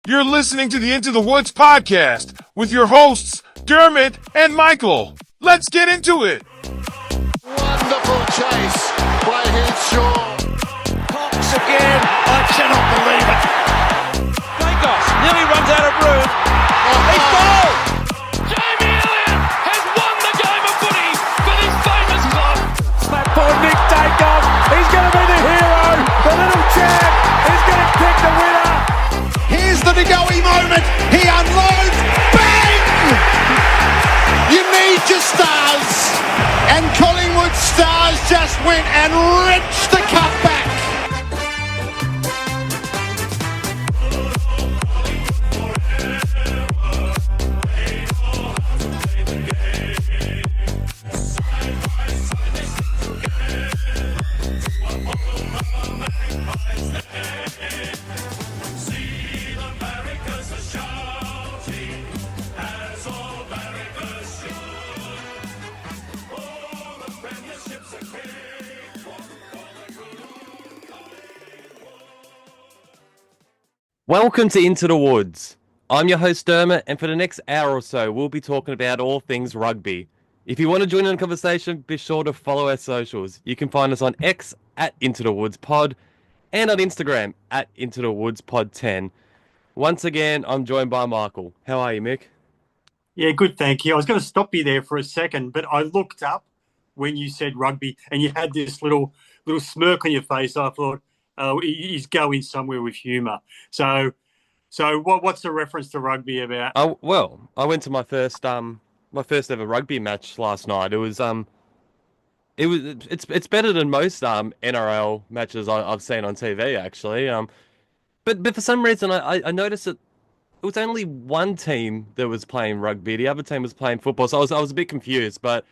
You're listening to the Into the Woods podcast with your hosts, Dermot and Michael. Let's get into it. Wonderful chase by Hinshaw. Cox again. I cannot believe it. Dacos nearly runs out of room. He's goal. Jamie Elliott has won the game of footy for this famous club. Slap for Nick Dacos. He's going to be the hero. The little champ is going to pick the winner. Here's the Degoe moment. He unloads. Bang! You need your stars. And Collingwood stars just went and wrenched the cup back. Welcome to Into the Woods. I'm your host Dermot, and for the next hour or so, we'll be talking about all things rugby. If you want to join in the conversation, be sure to follow our socials. You can find us on X at Into the Woods Pod and on Instagram at Into the Woods Pod 10. Once again, I'm joined by Michael. How are you, Mick? Yeah, good, thank you. I was going to stop you there for a second, but I looked up when you said rugby and you had this little smirk on your face. I thought, oh, he's going somewhere with humour. So what's the reference to rugby about? Well, I went to my first ever rugby match last night. It's better than most NRL matches I've seen on TV actually. But for some reason I noticed that it was only one team that was playing rugby. The other team was playing football. So I was a bit confused. But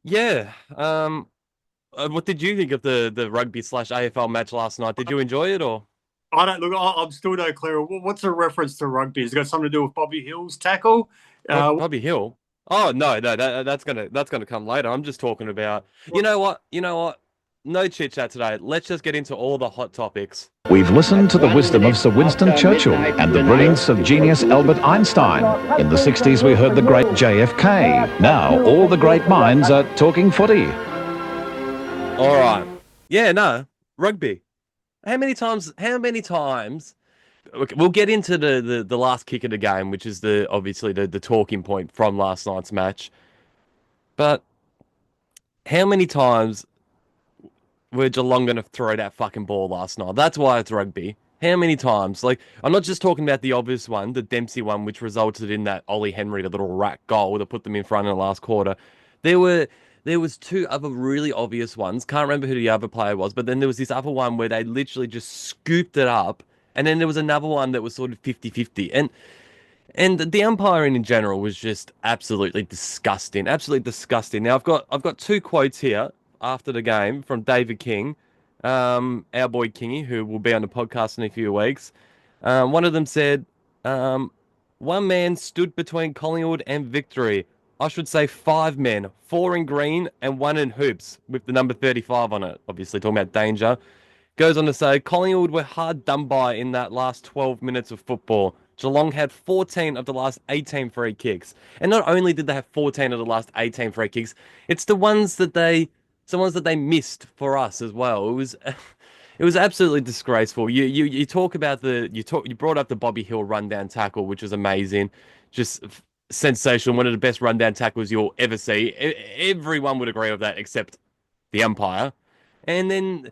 yeah, what did you think of the rugby / AFL match last night? Did you enjoy it or? I'm still no clear. What's the reference to rugby? Has it got something to do with Bobby Hill's tackle? Bobby Hill? Oh no, that's gonna come later. I'm just talking about. You know what? No chit chat today. Let's just get into all the hot topics. We've listened to the wisdom of Sir Winston Churchill and the brilliance of genius Albert Einstein. In the 60s, we heard the great JFK. Now, all the great minds are talking footy. All right. Yeah, no. Rugby. How many times? We'll get into the last kick of the game, which is obviously the talking point from last night's match. But how many times were Geelong going to throw that fucking ball last night? That's why it's rugby. How many times? Like, I'm not just talking about the obvious one, the Dempsey one, which resulted in that Ollie Henry, the little rat goal that put them in front in the last quarter. There was two other really obvious ones. Can't remember who the other player was, but then there was this other one where they literally just scooped it up. And then there was another one that was sort of 50-50. And the umpiring in general was just absolutely disgusting. Absolutely disgusting. Now, I've got two quotes here after the game from David King, our boy Kingy, who will be on the podcast in a few weeks. One of them said, one man stood between Collingwood and victory. I should say 5 men, 4 in green and 1 in hoops with the number 35 on it. Obviously talking about danger. Goes on to say, Collingwood were hard done by in that last 12 minutes of football. Geelong had 14 of the last 18 free kicks. And not only did they have 14 of the last 18 free kicks, it's the ones that they missed for us as well. It was absolutely disgraceful. You talk about you brought up the Bobby Hill rundown tackle, which was amazing. Just sensational. One of the best rundown tackles you'll ever see. Everyone would agree with that except the umpire. And then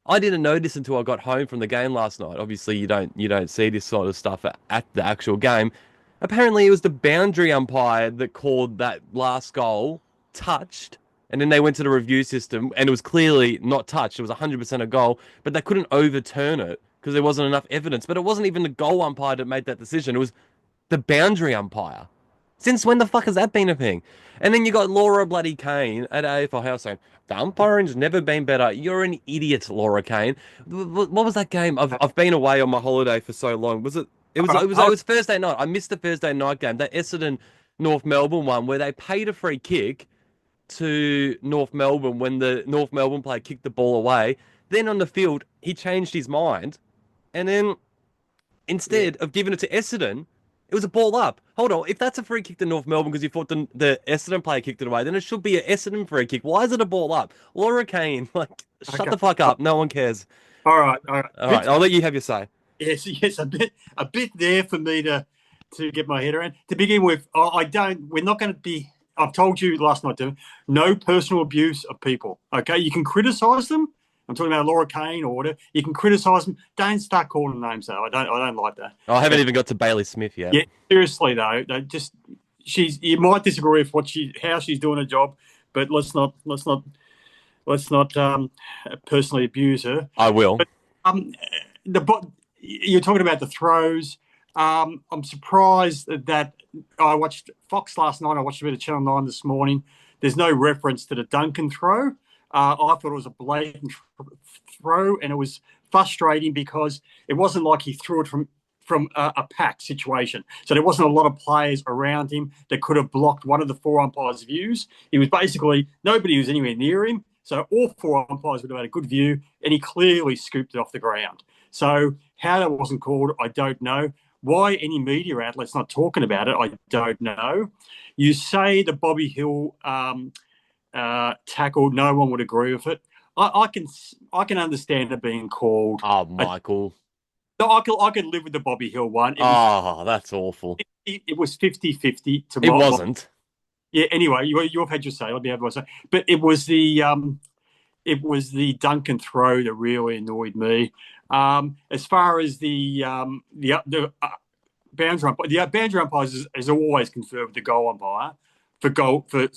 I didn't notice until I got home from the game last night. Obviously, you don't see this sort of stuff at the actual game. Apparently, it was the boundary umpire that called that last goal touched, and then they went to the review system, and it was clearly not touched. It was 100% a goal, but they couldn't overturn it because there wasn't enough evidence. But it wasn't even the goal umpire that made that decision. It was the boundary umpire. Since when the fuck has that been a thing? And then you got Laura bloody Kane at AFL House saying, the umpiring's never been better. You're an idiot, Laura Kane. What was that game? I've been away on my holiday for so long. It was Thursday night. I missed the Thursday night game. That Essendon North Melbourne one where they paid a free kick to North Melbourne when the North Melbourne player kicked the ball away. Then on the field, he changed his mind. And then instead of giving it to Essendon, it was a ball up. Hold on, if that's a free kick to North Melbourne because you thought the Essendon player kicked it away, then it should be an Essendon free kick. Why is it a ball up? Laura Kane, shut the fuck up. No one cares. All right. All right, I'll let you have your say. Yes, a bit there for me to get my head around. To begin with, we're not going to be. I've told you last night, no personal abuse of people. Okay, you can criticise them. I'm talking about Laura Kane or whatever. You can criticise them. Don't start calling names though. I don't like that. I haven't even got to Bailey Smith yet. Yeah, seriously though, you might disagree with how she's doing her job, but let's not personally abuse her. I will. But, you're talking about the throws. I'm surprised that I watched Fox last night. I watched a bit of Channel 9 this morning. There's no reference to the Duncan throw. I thought it was a blatant throw, and it was frustrating because it wasn't like he threw it from a pack situation. So there wasn't a lot of players around him that could have blocked one of the four umpires' views. He was basically, nobody was anywhere near him. So all four umpires would have had a good view, and he clearly scooped it off the ground. So how that wasn't called, I don't know. Why any media outlet's not talking about it, I don't know. You say the Bobby Hill tackle, no one would agree with it. I can understand it being called. Oh, Michael. I could live with the Bobby Hill one. That's awful. It was 50-50 to It wasn't. Yeah, anyway, you've had your say. I'll be able to say. But it was the Duncan throw that really annoyed me. As far as the boundary umpire, the boundary umpires is always conferred with the goal umpire for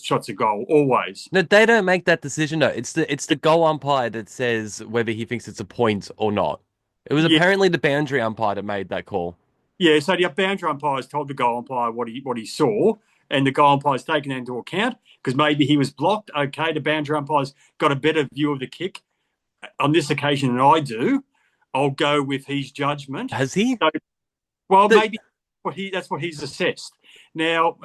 shots of goal, always. No, they don't make that decision though. It's the goal umpire that says whether he thinks it's a point or not. It was apparently the boundary umpire that made that call. Yeah, so the boundary umpires told the goal umpire what he saw, and the goal umpire's taken that into account because maybe he was blocked. Okay, the boundary umpire's got a better view of the kick on this occasion than I do. I'll go with his judgment. Has he? So, maybe that's what he's assessed. Now,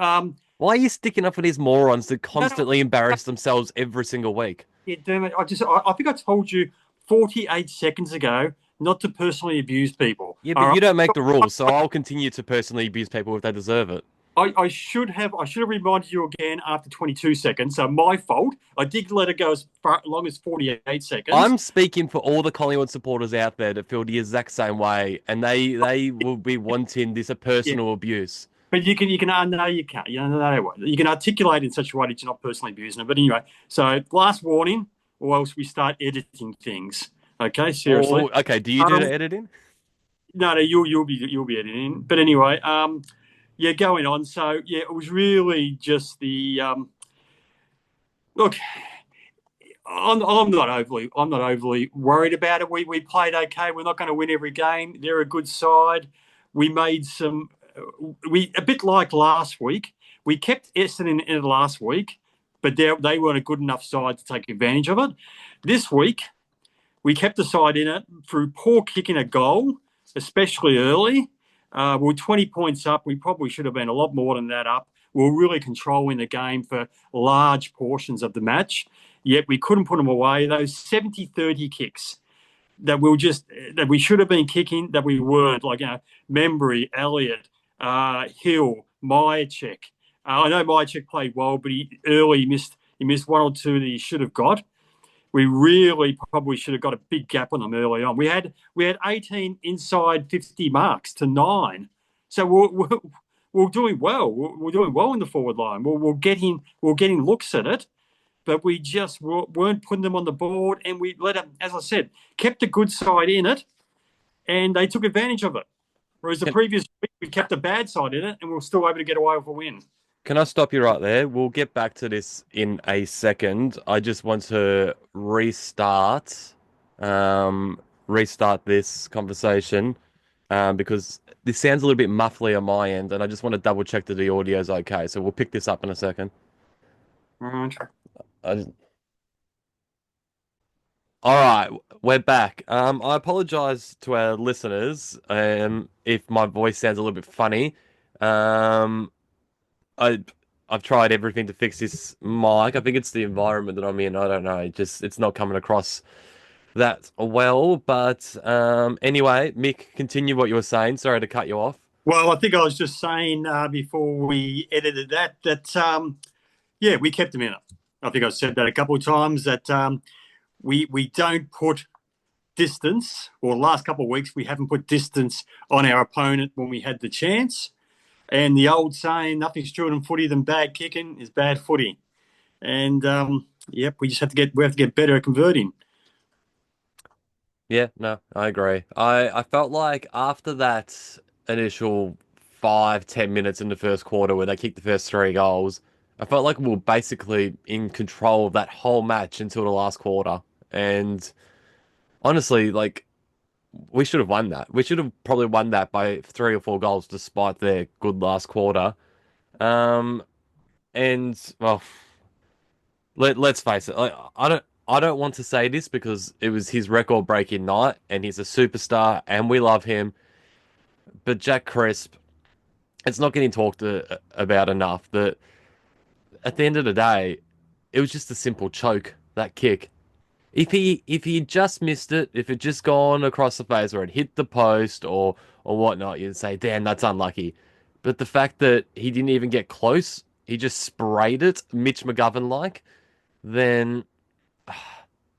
why are you sticking up for these morons that constantly embarrass themselves every single week? Yeah, Dermot, I think I told you 48 seconds ago not to personally abuse people. Yeah, but you don't make the rules, so I'll continue to personally abuse people if they deserve it. I should have reminded you again after 22 seconds. So my fault. I did let it go as long as 48 seconds. I'm speaking for all the Collingwood supporters out there that feel the exact same way, and they will be wanting this personal abuse. But you can. No, you can't. You can articulate in such a way that you're not personally abusing them. But anyway, so last warning, or else we start editing things. Okay, seriously. Okay, do you do the editing? No, you'll be editing. But anyway, going on. So it was really just the look. I'm not overly worried about it. We played okay. We're not going to win every game. They're a good side. We made some. A bit like last week. We kept Essendon in it last week, but they weren't a good enough side to take advantage of it. This week, we kept the side in it through poor kicking a goal, especially early. We're 20 points up. We probably should have been a lot more than that up. We were really controlling the game for large portions of the match, yet we couldn't put them away. Those 70-30 kicks that we should have been kicking, that we weren't, like Membry, Elliott, Hill, Myercheck. I know Myercheck played well, but he missed one or two that he should have got. We really probably should have got a big gap on them early on. We had 18 inside 50 marks to 9, so we're doing well. We're doing well in the forward line. We're getting looks at it, but we just weren't putting them on the board, and we let them, as I said, kept the good side in it, and they took advantage of it. Whereas the previous week, we kept the bad side in it, and we were still able to get away with a win. Can I stop you right there? We'll get back to this in a second. I just want to restart this conversation because this sounds a little bit muffly on my end, and I just want to double check that the audio's okay. So we'll pick this up in a second. All right, we're back. I apologize to our listeners if my voice sounds a little bit funny. I've tried everything to fix this mic. I think it's the environment that I'm in. I don't know. It's not coming across that well. But anyway, Mick, continue what you were saying. Sorry to cut you off. Well, I think I was just saying before we edited that yeah, we kept them in it. I think I said that a couple of times that we don't put distance, or the last couple of weeks we haven't put distance on our opponent when we had the chance. And the old saying, nothing's truer in footy than bad kicking is bad footy. And yep, we have to get better at converting. Yeah, no, I agree. I felt like after that initial 5-10 minutes in the first quarter where they kicked the first 3 goals, I felt like we were basically in control of that whole match until the last quarter. And honestly, like, we should have won that. We should have probably won that by 3 or 4 goals despite their good last quarter. Um, and well, let's face it. Like, I don't want to say this because it was his record-breaking night, and he's a superstar, and we love him. But Jack Crisp, it's not getting talked about enough. That at the end of the day, it was just a simple choke, that kick. If he just missed it, if it just gone across the face or it hit the post or whatnot, you'd say, damn, that's unlucky. But the fact that he didn't even get close, he just sprayed it, Mitch McGovern like, then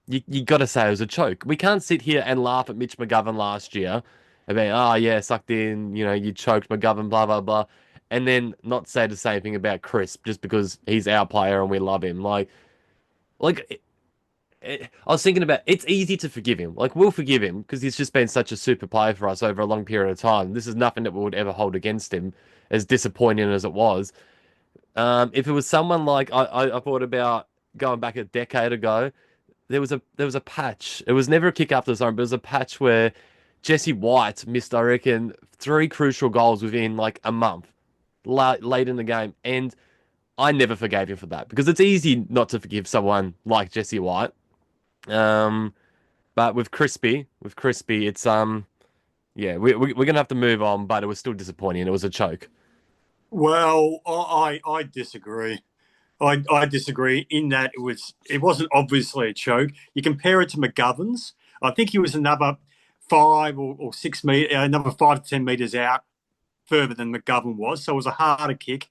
you got to say it was a choke. We can't sit here and laugh at Mitch McGovern last year about, oh yeah, sucked in, you choked McGovern, blah blah blah, and then not say the same thing about Crisp just because he's our player and we love him. Like I was thinking about, it's easy to forgive him. Like, we'll forgive him because he's just been such a super player for us over a long period of time. This is nothing that we would ever hold against him, as disappointing as it was. If it was someone like I thought about going back a decade ago, there was a patch. It was never a kick after the zone, but it was a patch where Jesse White missed, I reckon, 3 crucial goals within like a month, late in the game, and I never forgave him for that because it's easy not to forgive someone like Jesse White. But with Crispy, it's yeah, we're gonna have to move on. But it was still disappointing. It was a choke. Well, I disagree. I disagree in that it wasn't obviously a choke. You compare it to McGovern's. I think he was another 5 or 6 meters, another 5 to 10 meters out further than McGovern was. So it was a harder kick.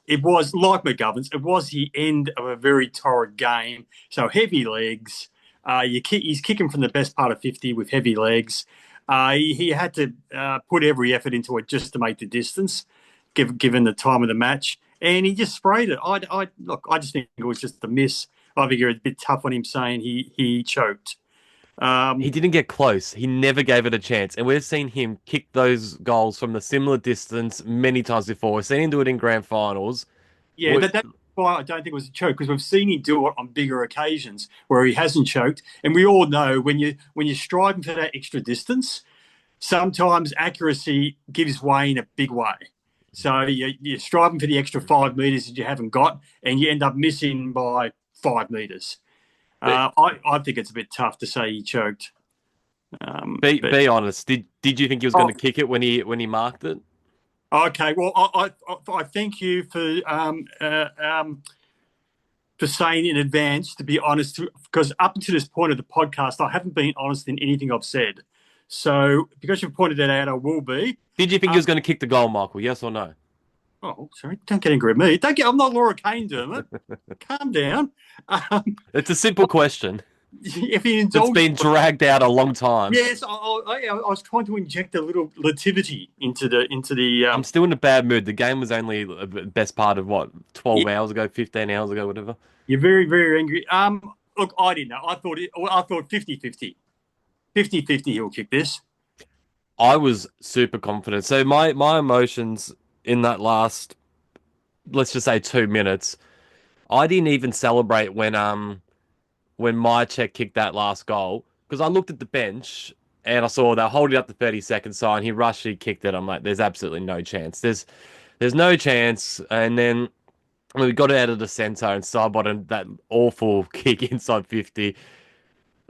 It was like McGovern's. It was the end of a very torrid game. So heavy legs. He's kicking from the best part of 50 with heavy legs. He had to put every effort into it just to make the distance, given the time of the match, and he just sprayed it. I just think it was just a miss. I think you're a bit tough on him saying he choked. He didn't get close. He never gave it a chance. And we've seen him kick those goals from the similar distance many times before. We've seen him do it in grand finals. Yeah, that's why I don't think it was a choke, because we've seen him do it on bigger occasions where he hasn't choked. And we all know when you're striving for that extra distance, sometimes accuracy gives way in a big way. So you're striving for the extra 5 meters that you haven't got, and you end up missing by 5 meters. I think it's a bit tough to say he choked. Be honest. Did you think he was going to kick it when he marked it? Okay, well, I thank you for saying in advance, to be honest, because up until this point of the podcast, I haven't been honest in anything I've said. So because you've pointed that out, I will be. Did you think he was going to kick the goal, Michael? Yes or no? Oh, sorry. Don't get angry at me. I'm not Laura Kane, Dermot. Calm down. It's a simple question. If he indulges, it's been dragged out a long time. Yes, I was trying to inject a little lativity into the. I'm still in a bad mood. The game was only the best part of 12 hours ago, 15 hours ago, whatever. You're very, very angry. Look, I didn't know. I thought 50-50. 50-50 he'll kick this. I was super confident. So my emotions in that last, let's just say 2 minutes, I didn't even celebrate when Mychek kicked that last goal, because I looked at the bench and I saw they're holding up the 30-second sign. He rushed, he kicked it. I'm like, there's absolutely no chance. There's no chance. And then when we got it out of the centre and Sidebottom, that awful kick inside 50,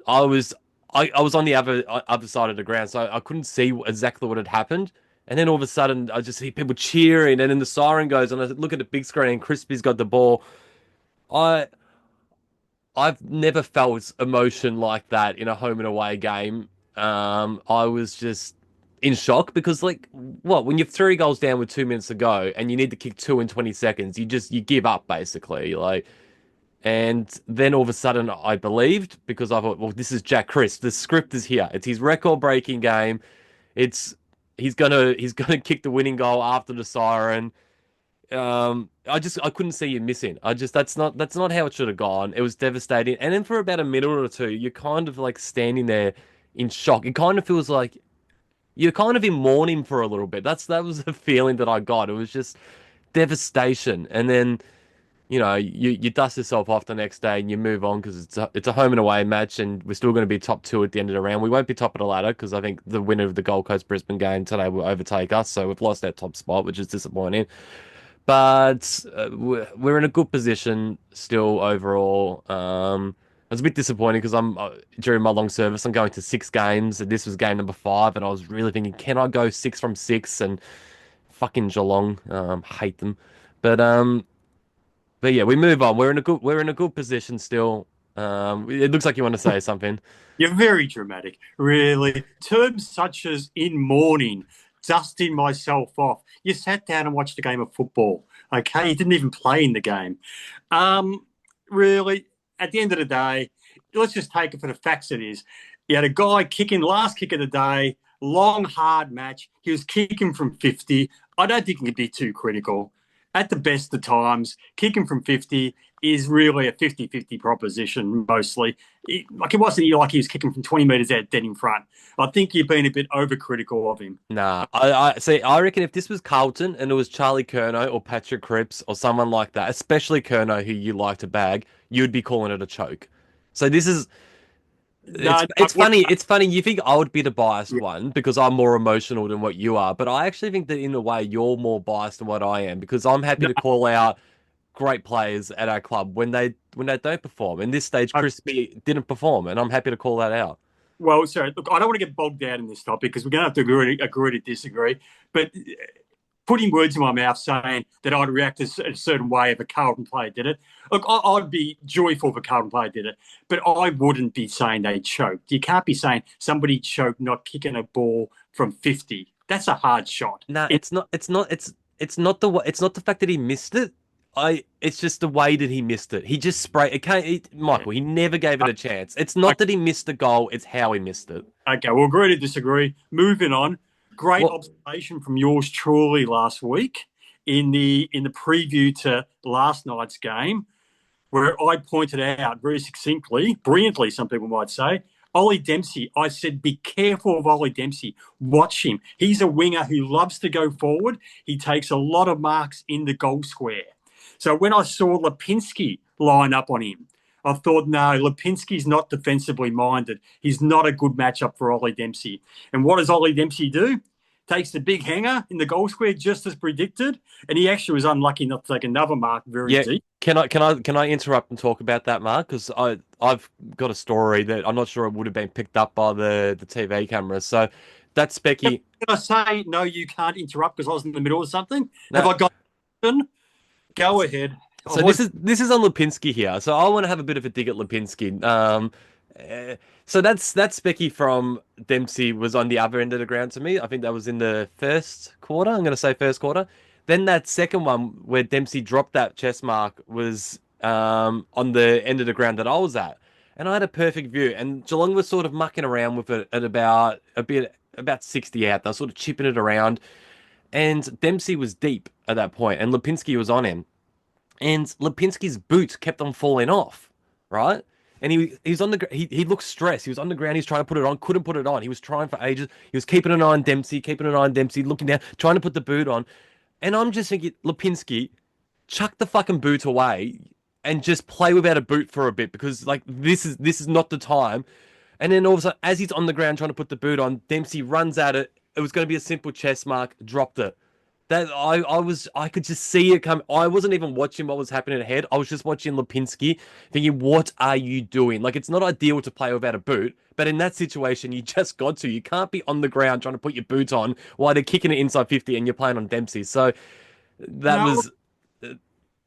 I was on the other side of the ground, so I couldn't see exactly what had happened. And then all of a sudden, I just see people cheering, and then the siren goes, and I look at the big screen, and Crispy's got the ball. I I've never felt emotion like that in a home and away game. I was just in shock because, like, when you're 3 goals down with 2 minutes to go and you need to kick two in 20 seconds, you give up basically. Like, and then all of a sudden I believed because I thought, well, this is Jack Crisp. The script is here. It's his record-breaking game. He's gonna kick the winning goal after the siren. I couldn't see him missing. That's not how it should have gone. It was devastating. And then for about a minute or two, you're kind of like standing there in shock. It kind of feels like you're kind of in mourning for a little bit. That was the feeling that I got. It was just devastation. And then, you dust yourself off the next day and you move on because it's a home and away match and we're still going to be top two at the end of the round. We won't be top of the ladder because I think the winner of the Gold Coast Brisbane game today will overtake us. So we've lost our top spot, which is disappointing. But we're in a good position still overall. I was a bit disappointed because during my long service, I'm going to 6 games, and this was game number 5, and I was really thinking, can I go 6 from 6? And fucking Geelong, hate them. But yeah, we move on. We're in a good position still. It looks like you want to say something. You're very dramatic, really. Terms such as in mourning, dusting myself off. You sat down and watched a game of football, okay? You didn't even play in the game. Really, at the end of the day, let's just take it for the facts it is. You had a guy kicking, last kick of the day, long, hard match. He was kicking from 50. I don't think he'd be too critical. At the best of times, kicking from 50 is really a 50-50 proposition mostly. It wasn't like he was kicking from 20 metres out dead in front. I think you've been a bit overcritical of him. Nah, I reckon if this was Carlton and it was Charlie Curnow or Patrick Cripps or someone like that, especially Curnow, who you like to bag, you'd be calling it a choke. So this is... It's funny. It's funny. You think I would be the biased one because I'm more emotional than what you are, but I actually think that in a way you're more biased than what I am because I'm happy to call out great players at our club when they don't perform. In this stage, Crispy didn't perform, and I'm happy to call that out. Well, sorry, look, I don't want to get bogged down in this topic because we're going to have to agree to disagree. But putting words in my mouth saying that I'd react a certain way if a Carlton player did it, look, I'd be joyful if a Carlton player did it, but I wouldn't be saying they choked. You can't be saying somebody choked not kicking a ball from 50. That's a hard shot. No, it's not the fact that he missed it. It's just the way that he missed it. He just sprayed. Michael, he never gave it a chance. It's not that he missed the goal. It's how he missed it. Okay, we'll agree to disagree. Moving on. Great observation from yours truly last week in the preview to last night's game, where I pointed out very succinctly, brilliantly, some people might say, Ollie Dempsey. I said, be careful of Ollie Dempsey. Watch him. He's a winger who loves to go forward. He takes a lot of marks in the goal square. So when I saw Lipinski line up on him, I thought, no, Lipinski's not defensively minded. He's not a good matchup for Ollie Dempsey. And what does Ollie Dempsey do? Takes the big hanger in the goal square just as predicted, and he actually was unlucky not to take another mark very deep. Can I interrupt and talk about that, Mark? Because I've got a story that I'm not sure it would have been picked up by the TV cameras. So that's Specky. Can I say no? You can't interrupt because I was in the middle of something. No. Have I got? Go ahead. So this is on Lipinski here. So I want to have a bit of a dig at Lipinski. So that's Specky from Dempsey was on the other end of the ground to me. I think that was in the first quarter. I'm going to say first quarter. Then that second one where Dempsey dropped that chest mark was on the end of the ground that I was at. And I had a perfect view. And Geelong was sort of mucking around with it at about 60 out. They were sort of chipping it around. And Dempsey was deep at that point, and Lipinski was on him. And Lipinski's boot kept on falling off, right? And he's on he looked stressed. He was on the ground. He's trying to put it on. Couldn't put it on. He was trying for ages. He was keeping an eye on Dempsey, looking down, trying to put the boot on. And I'm just thinking, Lipinski, chuck the fucking boot away and just play without a boot for a bit because like this is not the time. And then all of a sudden, as he's on the ground trying to put the boot on, Dempsey runs at it. It was going to be a simple chest mark. Dropped it. That I could just see it come. I wasn't even watching what was happening ahead. I was just watching Lipinski, thinking, "What are you doing?" Like it's not ideal to play without a boot, but in that situation, you just got to. You can't be on the ground trying to put your boot on while they're kicking it inside 50 and you're playing on Dempsey. So that was.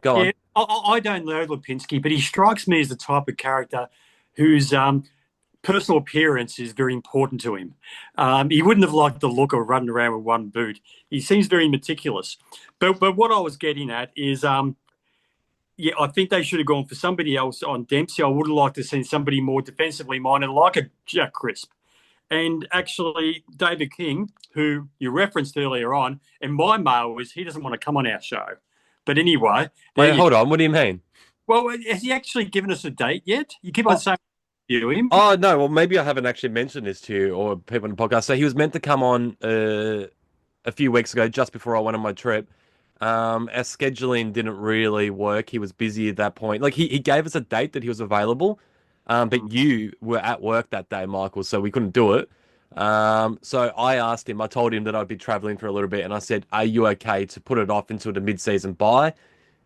Go on. I don't know Lipinski, but he strikes me as the type of character whose personal appearance is very important to him. He wouldn't have liked the look of running around with one boot. He seems very meticulous. But what I was getting at is, yeah, I think they should have gone for somebody else on Dempsey. I would have liked to see somebody more defensively minded, like a Jack Crisp. And actually, David King, who you referenced earlier on, and my mail was he doesn't want to come on our show. But anyway. Wait, hold on. What do you mean? Well, has he actually given us a date yet? You keep on saying you him. Oh, no. Well, maybe I haven't actually mentioned this to you or people on the podcast. So he was meant to come on a few weeks ago, just before I went on my trip. Our scheduling didn't really work. He was busy at that point. Like, he gave us a date that he was available, but you were at work that day, Michael, so we couldn't do it. So I asked him, I told him that I'd be traveling for a little bit, and I said, are you okay to put it off until the mid-season bye?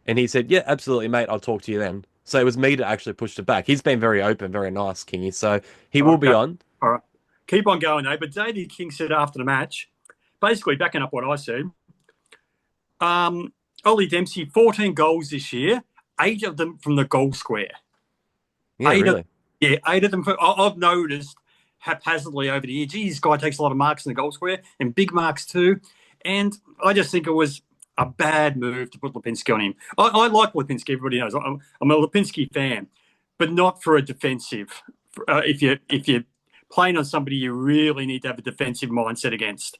And he said, yeah, absolutely, mate. I'll talk to you then. So it was me that actually pushed it back. He's been very open, very nice, Kingy. So he will be on. All right. Keep on going, though. But David King said after the match, basically backing up what I said, Ollie Dempsey, 14 goals this year, 8 of them from the goal square. Yeah, really? 8 of them. I've noticed haphazardly over the year, geez, this guy takes a lot of marks in the goal square and big marks too. And I just think it was a bad move to put Lipinski on him. I like Lipinski, everybody knows. I'm a Lipinski fan, but not for a defensive. If you're playing on somebody you really need to have a defensive mindset against.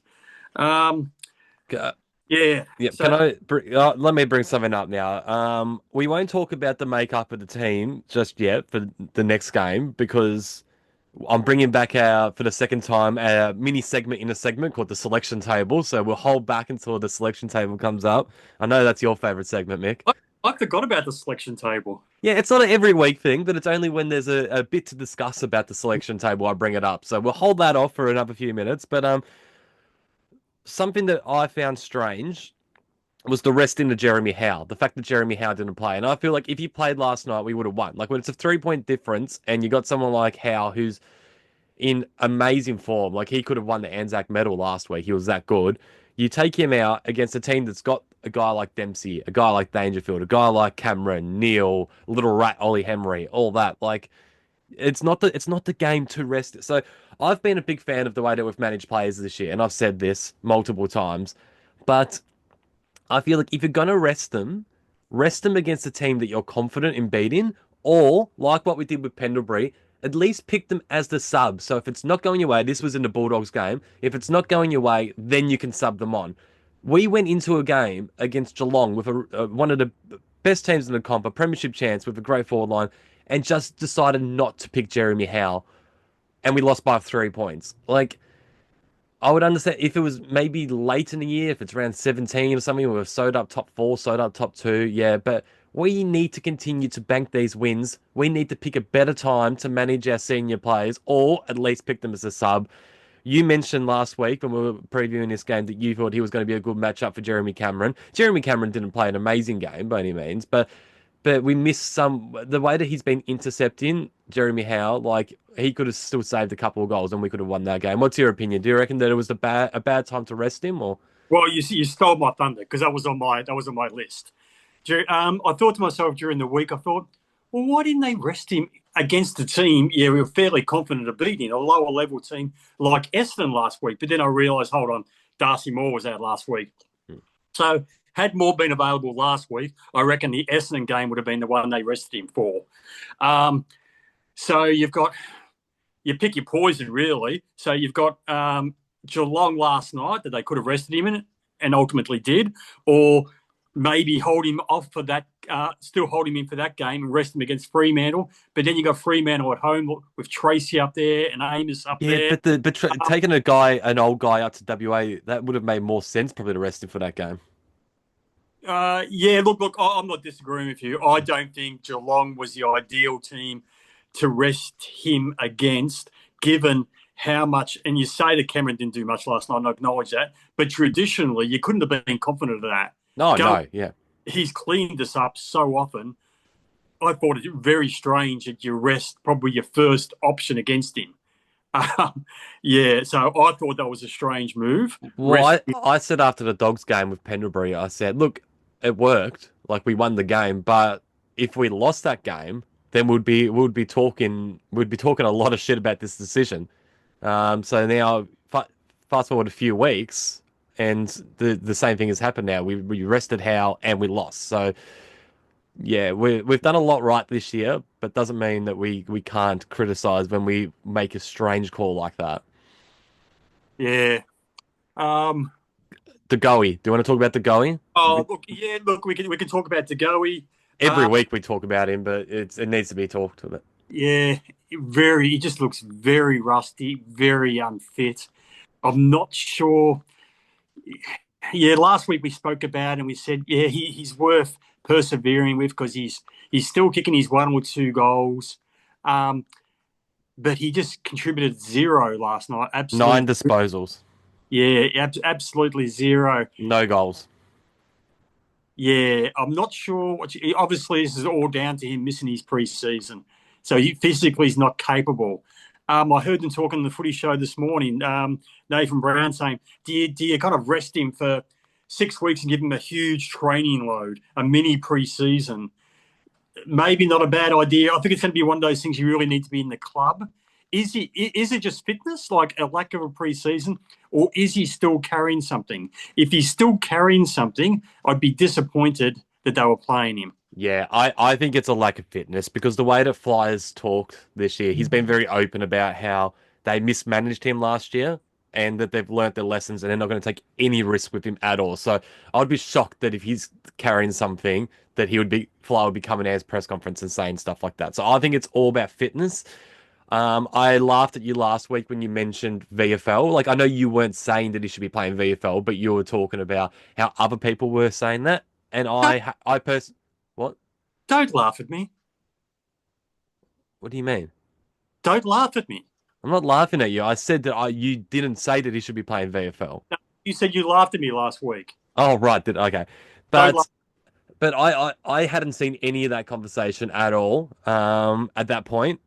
Yeah. So, can let me bring something up now. We won't talk about the makeup of the team just yet for the next game because I'm bringing back for the second time, a mini segment in a segment called the selection table. So we'll hold back until the selection table comes up. I know that's your favorite segment, Mick. I forgot about the selection table. Yeah, it's not an every week thing, but it's only when there's a bit to discuss about the selection table I bring it up. So we'll hold that off for another few minutes. But something that I found strange was the resting of Jeremy Howe. The fact that Jeremy Howe didn't play. And I feel like if he played last night, we would have won. Like when it's a 3-point difference and you got someone like Howe who's in amazing form, like he could have won the Anzac medal last week. He was that good. You take him out against a team that's got a guy like Dempsey, a guy like Dangerfield, a guy like Cameron, Neil, Little Rat, Ollie Henry, all that. Like it's not the game to rest it. So I've been a big fan of the way that we've managed players this year, and I've said this multiple times, but I feel like if you're going to rest them against a team that you're confident in beating, or like what we did with Pendlebury, at least pick them as the sub. So if it's not going your way, this was in the Bulldogs game, if it's not going your way, then you can sub them on. We went into a game against Geelong with one of the best teams in the comp, a premiership chance with a great forward line, and just decided not to pick Jeremy Howe, and we lost by 3 points. Like, I would understand if it was maybe late in the year, if it's around 17 or something, we were sewed up top 4, sewed up top 2, yeah, but we need to continue to bank these wins. We need to pick a better time to manage our senior players, or at least pick them as a sub. You mentioned last week when we were previewing this game that you thought he was going to be a good matchup for Jeremy Cameron. Jeremy Cameron didn't play an amazing game by any means, but we missed the way that he's been intercepting Jeremy Howe, like he could have still saved a couple of goals and we could have won that game. What's your opinion? Do you reckon that it was a bad time to rest him, or? Well, you stole my thunder because that was on my list. I thought to myself during the week, well, why didn't they rest him against the team? Yeah, we were fairly confident of beating a lower level team like Essendon last week. But then I realised, hold on, Darcy Moore was out last week. So had Moore been available last week, I reckon the Essendon game would have been the one they rested him for. So you pick your poison, really. So you've got Geelong last night that they could have rested him in and ultimately did, or maybe hold him off for that, still hold him in for that game and rest him against Fremantle. But then you got Fremantle at home with Tracy up there and Amos up there. Yeah, but taking an old guy up to WA, that would have made more sense probably to rest him for that game. Yeah, look, I'm not disagreeing with you. I don't think Geelong was the ideal team to rest him against, given how much, and you say that Cameron didn't do much last night, and I acknowledge that, but traditionally you couldn't have been confident of that. No, yeah. He's cleaned us up so often. I thought it very strange that you rest probably your first option against him. Yeah, so I thought that was a strange move. Well, I said after the Dogs game with Pendlebury, I said, look, it worked. Like, we won the game, but if we lost that game, then we'd be talking a lot of shit about this decision. So now, fast forward a few weeks, and the same thing has happened now. We rested Howe and we lost. So yeah, we've done a lot right this year, but doesn't mean that we can't criticize when we make a strange call like that. Yeah. The Goey. Do you want to talk about the Goey? Look, we can talk about Degoe. Every week we talk about him, but it needs to be talked about. Yeah, he just looks very rusty, very unfit. I'm not sure. Yeah, last week we spoke about and we said, yeah, he's worth persevering with because he's still kicking his 1 or 2 goals. But he just contributed 0 last night. Absolutely. 9 disposals. Yeah, absolutely 0. No goals. Yeah, I'm not sure. Obviously, this is all down to him missing his pre-season. So he physically is not capable. I heard them talking on the footy show this morning, Nathan Brown saying, do you kind of rest him for 6 weeks and give him a huge training load, a mini pre-season? Maybe not a bad idea. I think it's going to be one of those things you really need to be in the club. Is it just fitness, like a lack of a pre-season, or is he still carrying something? If he's still carrying something, I'd be disappointed that they were playing him. Yeah, I think it's a lack of fitness because the way that Flyers talked this year, he's been very open about how they mismanaged him last year and that they've learnt their lessons and they're not going to take any risk with him at all. So I'd be shocked that if he's carrying something that Fly would be coming out his press conference and saying stuff like that. So I think it's all about fitness. I laughed at you last week when you mentioned VFL. Like, I know you weren't saying that he should be playing VFL, but you were talking about how other people were saying that. And what? Don't laugh at me. What do you mean? Don't laugh at me. I'm not laughing at you. I said that you didn't say that he should be playing VFL. No, you said you laughed at me last week. Oh, right. Okay. But I hadn't seen any of that conversation at all. At that point,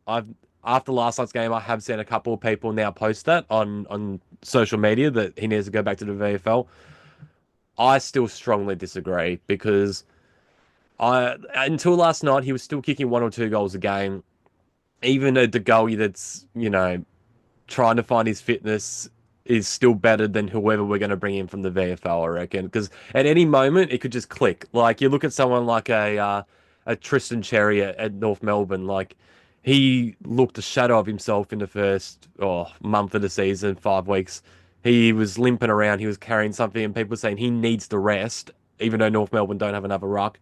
after last night's game, I have seen a couple of people now post that on social media that he needs to go back to the VFL. I still strongly disagree because until last night, he was still kicking 1 or 2 goals a game. Even a Degoe that's, trying to find his fitness is still better than whoever we're going to bring in from the VFL, I reckon. Because at any moment, it could just click. Like, you look at someone like a Tristan Cherry at North Melbourne, like, he looked a shadow of himself in the first month of the season, 5 weeks. He was limping around, he was carrying something, and people were saying he needs to rest, even though North Melbourne don't have another ruck.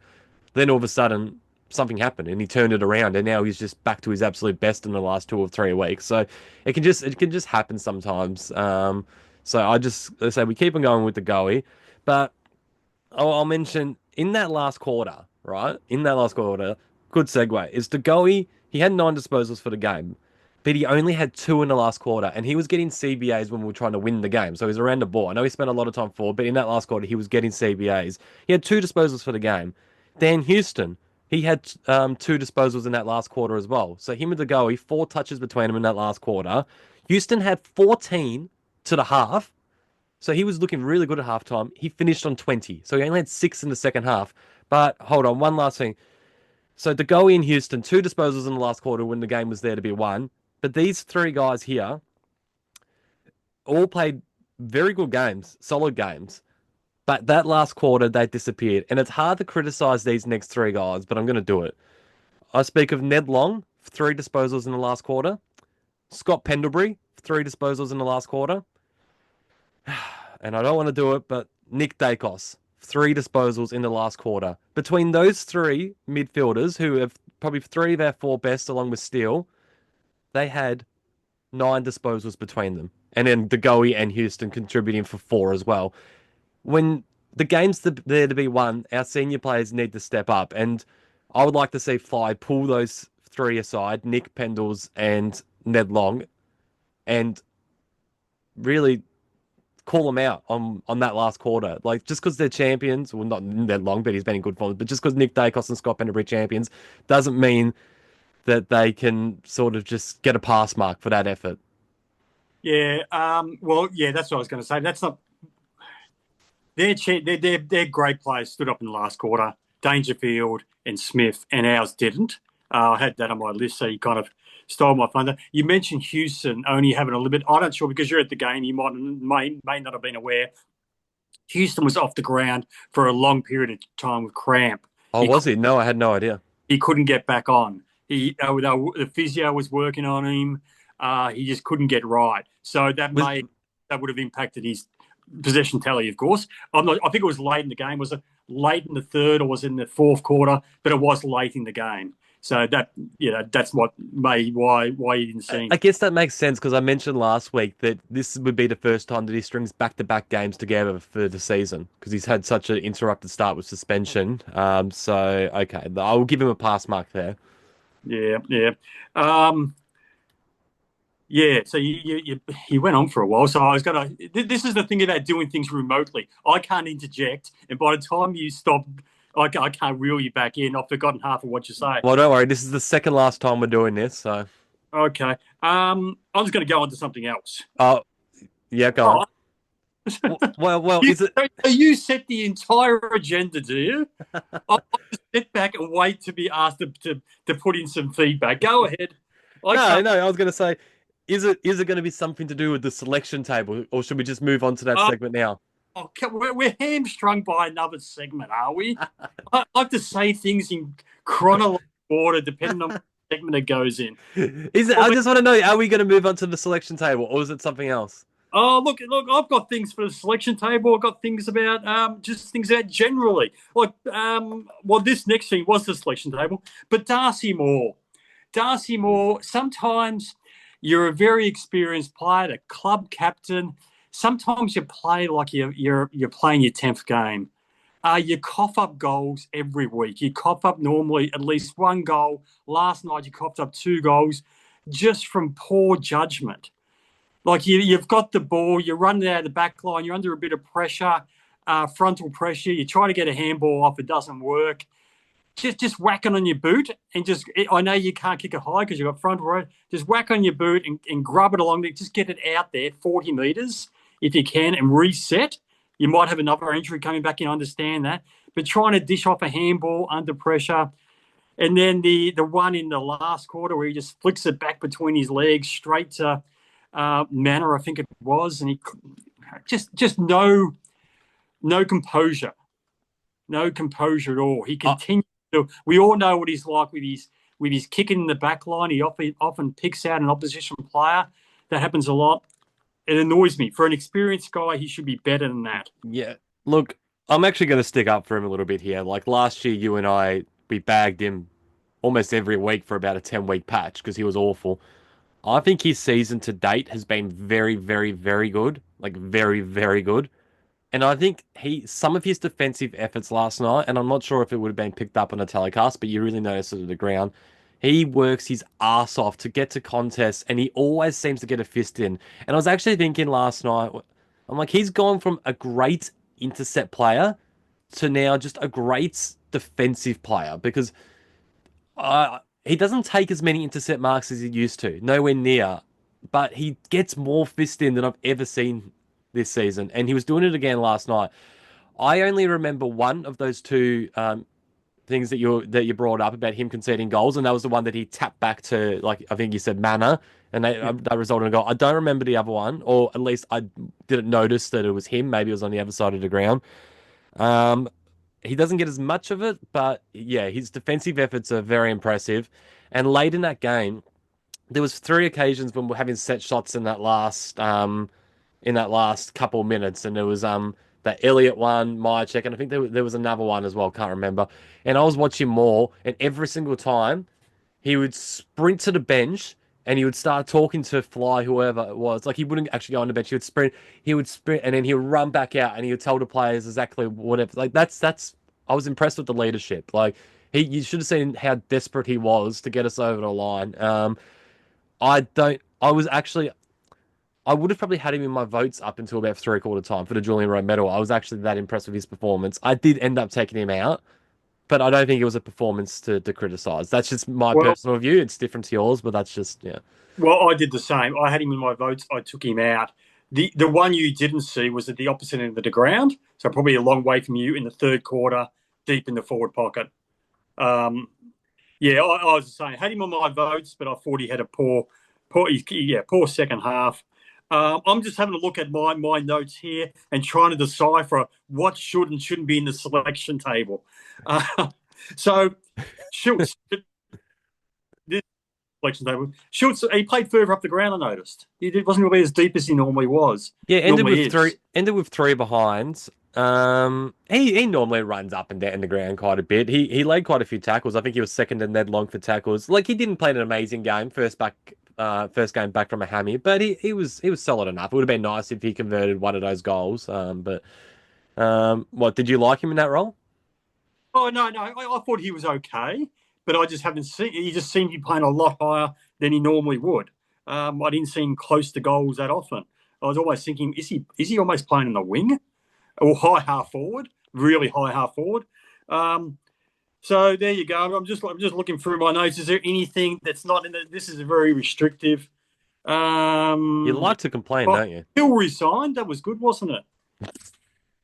Then all of a sudden, something happened, and he turned it around, and now he's just back to his absolute best in the last 2 or 3 weeks. So it can just happen sometimes. So I say we keep on going with the Goey, but I'll mention in that last quarter, right? In that last quarter, good segue is the Goey. He had 9 disposals for the game, but he only had 2 in the last quarter, and he was getting CBAs when we were trying to win the game. So he's around the ball. I know he spent a lot of time forward, but in that last quarter, he was getting CBAs. He had 2 disposals for the game. Dan Houston, he had 2 disposals in that last quarter as well. So him and Degoe, 4 touches between them in that last quarter. Houston had 14 to the half. So he was looking really good at halftime. He finished on 20. So he only had 6 in the second half. But hold on, one last thing. So Degoe in Houston, 2 disposals in the last quarter when the game was there to be won. But these 3 guys here all played very good games, solid games. But that last quarter, they disappeared. And it's hard to criticize these next 3 guys, but I'm going to do it. I speak of Ned Long, 3 disposals in the last quarter. Scott Pendlebury, 3 disposals in the last quarter. And I don't want to do it, but Nick Dacos, 3 disposals in the last quarter. Between those 3 midfielders, who have probably 3 of our 4 best along with Steele, they had 9 disposals between them. And then Degoe and Houston contributing for 4 as well. When the game's there to be won, our senior players need to step up. And I would like to see Fly pull those 3 aside, Nick Pendles and Ned Long, and really call them out on that last quarter. Like, just because they're champions, well, not Ned Long, but he's been in good form, but just because Nick Dacos and Scott Pendlebury champions doesn't mean that they can sort of just get a pass mark for that effort. Yeah, well, yeah, that's what I was going to say. That's not... Their great players stood up in the last quarter. Dangerfield and Smith, and ours didn't. I had that on my list, so you kind of stole my thunder. You mentioned Houston only having a little bit. I'm not sure because you're at the game. You may not have been aware. Houston was off the ground for a long period of time with cramp. Oh, was he? No, I had no idea. He couldn't get back on. The physio was working on him. He just couldn't get right. So that would have impacted his possession tally, of course. I think it was late in the game. Was it late in the third or was it in the fourth quarter? But it was late in the game. So that's what why you didn't see him. I guess that makes sense because I mentioned last week that this would be the first time that he strings back-to-back games together for the season because he's had such an interrupted start with suspension. So okay, I will give him a pass mark there. Yeah. So you went on for a while. So I was gonna. This is the thing about doing things remotely. I can't interject, and by the time you stop, I can't reel you back in. I've forgotten half of what you say. Well, don't worry. This is the second last time we're doing this, so. Okay. I'm just going to go on to something else. Oh, yeah, go on. Well, is it? You set the entire agenda, do you? I'll just sit back and wait to be asked to put in some feedback. Go ahead. No. I was going to say, is it going to be something to do with the selection table, or should we just move on to that segment now? Oh, we're hamstrung by another segment, are we? I have to say things in chronological order depending on what segment it goes in. Is it? I just want to know: are we going to move on to the selection table, or is it something else? Oh, look! I've got things for the selection table. I've got things about just things about generally. Like, this next thing was the selection table, but Darcy Moore. Sometimes you're a very experienced player, a club captain. Sometimes you play like you're playing your 10th game. You cough up goals every week. You cough up normally at least one goal. Last night you coughed up 2 goals just from poor judgment. Like you've got the ball, you're running out of the back line, you're under a bit of pressure, frontal pressure. You try to get a handball off, it doesn't work. Just whacking on your boot and I know you can't kick it high because you've got front row. Just whack on your boot and grub it along there. Just get it out there 40 metres. If you can, and reset. You might have another injury coming back in, I understand that. But trying to dish off a handball under pressure. And then the one in the last quarter where he just flicks it back between his legs straight to Manor, I think it was. And he just no composure. No composure at all. He continues to, we all know what he's like with his kicking in the back line. He often picks out an opposition player. That happens a lot. It annoys me. For an experienced guy, he should be better than that. Yeah. Look, I'm actually going to stick up for him a little bit here. Like last year, you and I, we bagged him almost every week for about a 10-week patch because he was awful. I think his season to date has been very, very, very good. Like very, very good. And I think some of his defensive efforts last night, and I'm not sure if it would have been picked up on a telecast, but you really notice it at the ground. He works his ass off to get to contests, and he always seems to get a fist in. And I was actually thinking last night, I'm like, he's gone from a great intercept player to now just a great defensive player because he doesn't take as many intercept marks as he used to, nowhere near. But he gets more fist in than I've ever seen this season, and he was doing it again last night. I only remember one of those 2 things that you brought up about him conceding goals, and that was the one that he tapped back to, like I think you said, Manor, and that resulted in a goal. I don't remember the other one, or at least I didn't notice that it was him. Maybe it was on the other side of the ground. He doesn't get as much of it, but yeah, his defensive efforts are very impressive. And late in that game, there was 3 occasions when we're having set shots in that last couple of minutes, and there was that Elliott one, Myercheck, and I think there was another one as well, can't remember. And I was watching more, and every single time he would sprint to the bench and he would start talking to Fly, whoever it was. Like he wouldn't actually go on the bench, he would sprint and then he would run back out and he would tell the players exactly whatever. Like that's I was impressed with the leadership. Like you should have seen how desperate he was to get us over the line. I would have probably had him in my votes up until about 3/4 time for the Julian Rowe medal. I was actually that impressed with his performance. I did end up taking him out, but I don't think it was a performance to criticise. That's just my personal view. It's different to yours, but that's just, yeah. Well, I did the same. I had him in my votes. I took him out. The one you didn't see was at the opposite end of the ground, so probably a long way from you in the third quarter, deep in the forward pocket. I was saying, had him on my votes, but I thought he had a poor second half. I'm just having a look at my notes here and trying to decipher what should and shouldn't be in the selection table. So, Schultz, this selection table, Schultz, he played further up the ground. I noticed he wasn't really as deep as he normally was. Yeah, ended with three behinds. He normally runs up and down the ground quite a bit. He laid quite a few tackles. I think he was second to Ned Long for tackles. Like, he didn't play an amazing game first game back from a hammy, but he was solid enough. It would have been nice if he converted one of those goals. What did you like him in that role? Oh no, I thought he was okay, but I just haven't seen. He just seemed to be playing a lot higher than he normally would. I didn't see him close to goals that often. I was always thinking, is he almost playing in the wing or high half forward? Really high half forward. So there you go. I'm just looking through my notes. Is there anything that's not in the? This is very restrictive. You like to complain, don't you? Hill resigned. That was good, wasn't it?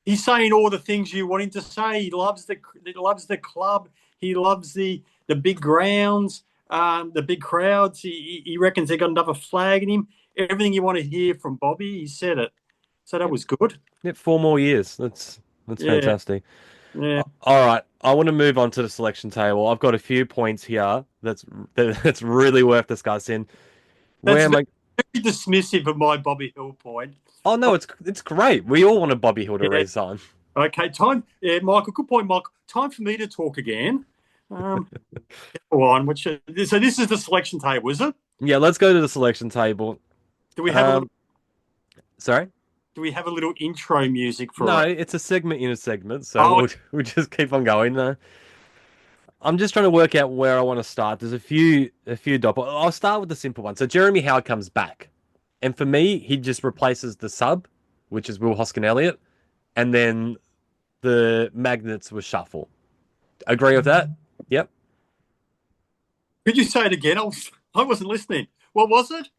He's saying all the things you want him to say. He loves the club. He loves the big grounds, the big crowds. He reckons they got another flag in him. Everything you want to hear from Bobby, he said it. So that was good. Yeah, 4 more years. That's fantastic. Yeah. All right, I want to move on to the selection table. I've got a few points here that's really worth discussing. That's very dismissive of my Bobby Hill point. Oh no, it's great. We all wanted Bobby Hill to resign. Okay, time. Yeah, Michael. Good point, Michael. Time for me to talk again. Go on. So this is the selection table, is it? Yeah, let's go to the selection table. Do we have Sorry? Do we have a little intro music for? No, it's a segment in a segment, so we'll just keep on going. I'm just trying to work out where I want to start. There's a few I'll start with the simple one. So Jeremy Howard comes back. And for me, he just replaces the sub, which is Will Hoskin-Elliott, and then the Magnets will shuffle. Agree with that? Yep. Could you say it again? I wasn't listening. What was it?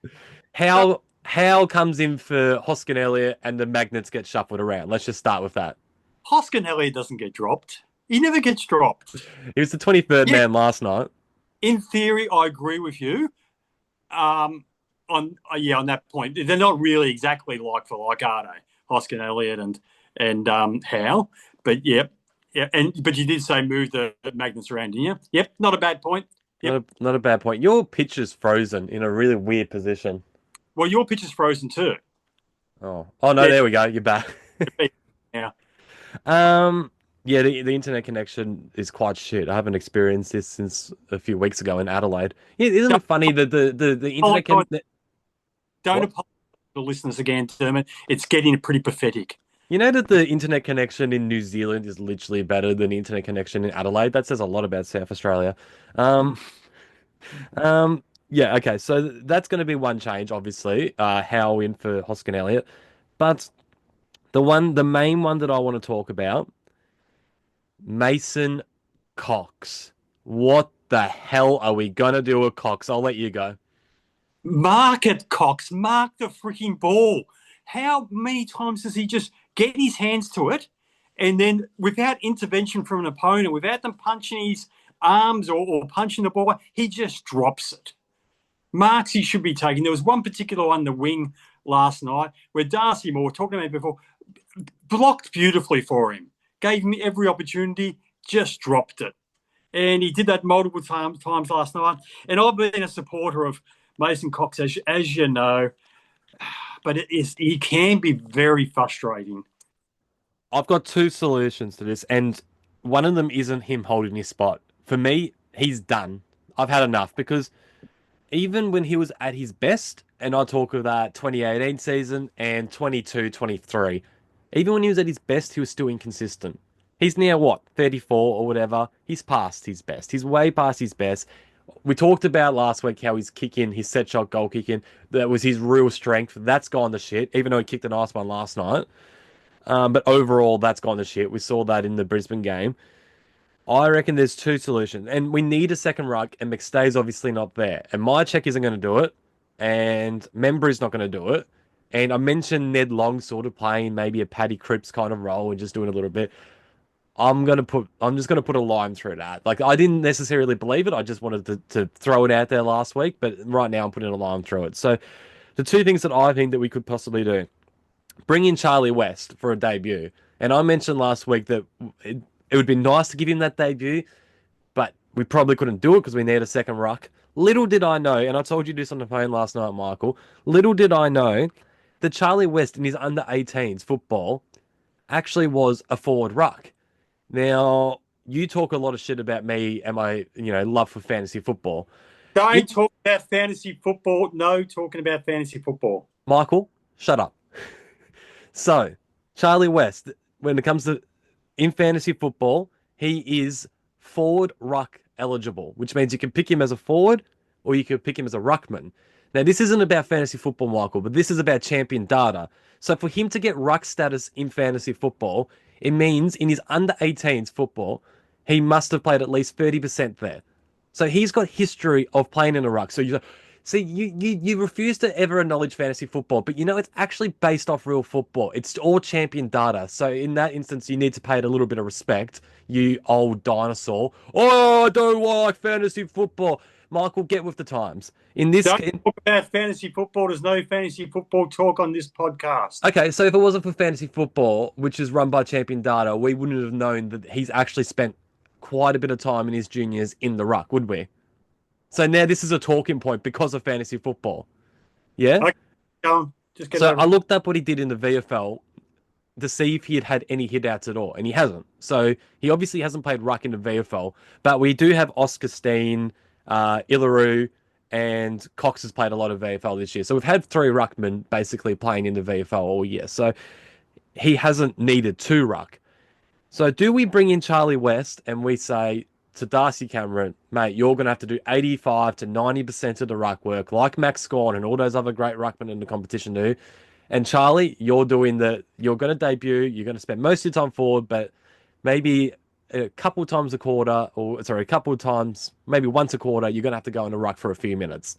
How comes in for Hoskin-Elliott and the Magnets get shuffled around? Let's just start with that. Hoskin-Elliott doesn't get dropped. He never gets dropped. He was the 23rd man last night. In theory, I agree with you. On that point, they're not really exactly like for like, are they? Hoskin-Elliott and Howe, but but you did say move the Magnets around, didn't you? Yep, not a bad point. Yep. Not a bad point. Your pitch is frozen in a really weird position. Well, your pitch is frozen too. Oh no, there we go. You're back. Yeah. Yeah, the internet connection is quite shit. I haven't experienced this since a few weeks ago in Adelaide. Isn't it funny that the internet connection... Don't apologize to the listeners again, Dermot. It's getting pretty pathetic. You know that the internet connection in New Zealand is literally better than the internet connection in Adelaide? That says a lot about South Australia. Yeah, okay, so that's going to be one change, obviously. Howe in for Hoskin-Elliott. But the main one that I want to talk about, Mason Cox. What the hell are we going to do with Cox? I'll let you go. Mark it, Cox. Mark the freaking ball. How many times does he just get his hands to it and then without intervention from an opponent, without them punching his arms or punching the ball, he just drops it. Marks he should be taking. There was one particular on the wing last night where Darcy Moore, talking about it before, blocked beautifully for him. Gave him every opportunity, just dropped it. And he did that multiple times last night. And I've been a supporter of Mason Cox, as you know, but he can be very frustrating. I've got two solutions to this, and one of them isn't him holding his spot. For me, he's done. I've had enough, because even when he was at his best, and I talk of that 2018 season and 22-23, even when he was at his best, he was still inconsistent. He's now, 34 or whatever? He's past his best. He's way past his best. We talked about last week how his kicking, his set shot goal kicking, that was his real strength. That's gone to shit, even though he kicked a nice one last night. But overall, that's gone to shit. We saw that in the Brisbane game. I reckon there's two solutions. And we need a second ruck, and McStay's obviously not there. And my check isn't going to do it, and Membry's not going to do it. And I mentioned Ned Long sort of playing maybe a Paddy Cripps kind of role and just doing a little bit. I'm just gonna put a line through that. Like, I didn't necessarily believe it. I just wanted to throw it out there last week, but right now I'm putting a line through it. So the two things that I think that we could possibly do: bring in Charlie West for a debut. And I mentioned last week that it would be nice to give him that debut, but we probably couldn't do it because we need a second ruck. Little did I know, and I told you this on the phone last night, Michael. Little did I know that Charlie West in his under-18s football actually was a forward ruck. Now, you talk a lot of shit about me and my, love for fantasy football. Don't talk about fantasy football. No talking about fantasy football. Michael, shut up. So, Charlie West, when it comes to in fantasy football, he is forward ruck eligible, which means you can pick him as a forward or you can pick him as a ruckman. Now, this isn't about fantasy football, Michael, but this is about champion data. So for him to get ruck status in fantasy football, it means in his under-18s football, he must have played at least 30% there. So he's got history of playing in a ruck. So you refuse to ever acknowledge fantasy football, but it's actually based off real football. It's all champion data. So in that instance, you need to pay it a little bit of respect, you old dinosaur. Oh, I don't like fantasy football. Michael, get with the times. Don't talk about fantasy football. There's no fantasy football talk on this podcast. Okay, so if it wasn't for fantasy football, which is run by champion data, we wouldn't have known that he's actually spent quite a bit of time in his juniors in the ruck, would we? So now this is a talking point because of fantasy football. Yeah? Okay, I looked up what he did in the VFL to see if he had any hit-outs at all, and he hasn't. So he obviously hasn't played ruck in the VFL, but we do have Oscar Steen, Illaru, and Cox has played a lot of VFL this year. So we've had 3 ruckmen basically playing in the VFL all year. So he hasn't needed 2 ruck. So do we bring in Charlie West and we say to Darcy Cameron, mate, you're going to have to do 85 to 90% of the ruck work, like Max Scorn and all those other great ruckmen in the competition do. And Charlie, you're going to debut, you're going to spend most of your time forward, but maybe a couple times a quarter, maybe once a quarter, you're going to have to go in the ruck for a few minutes.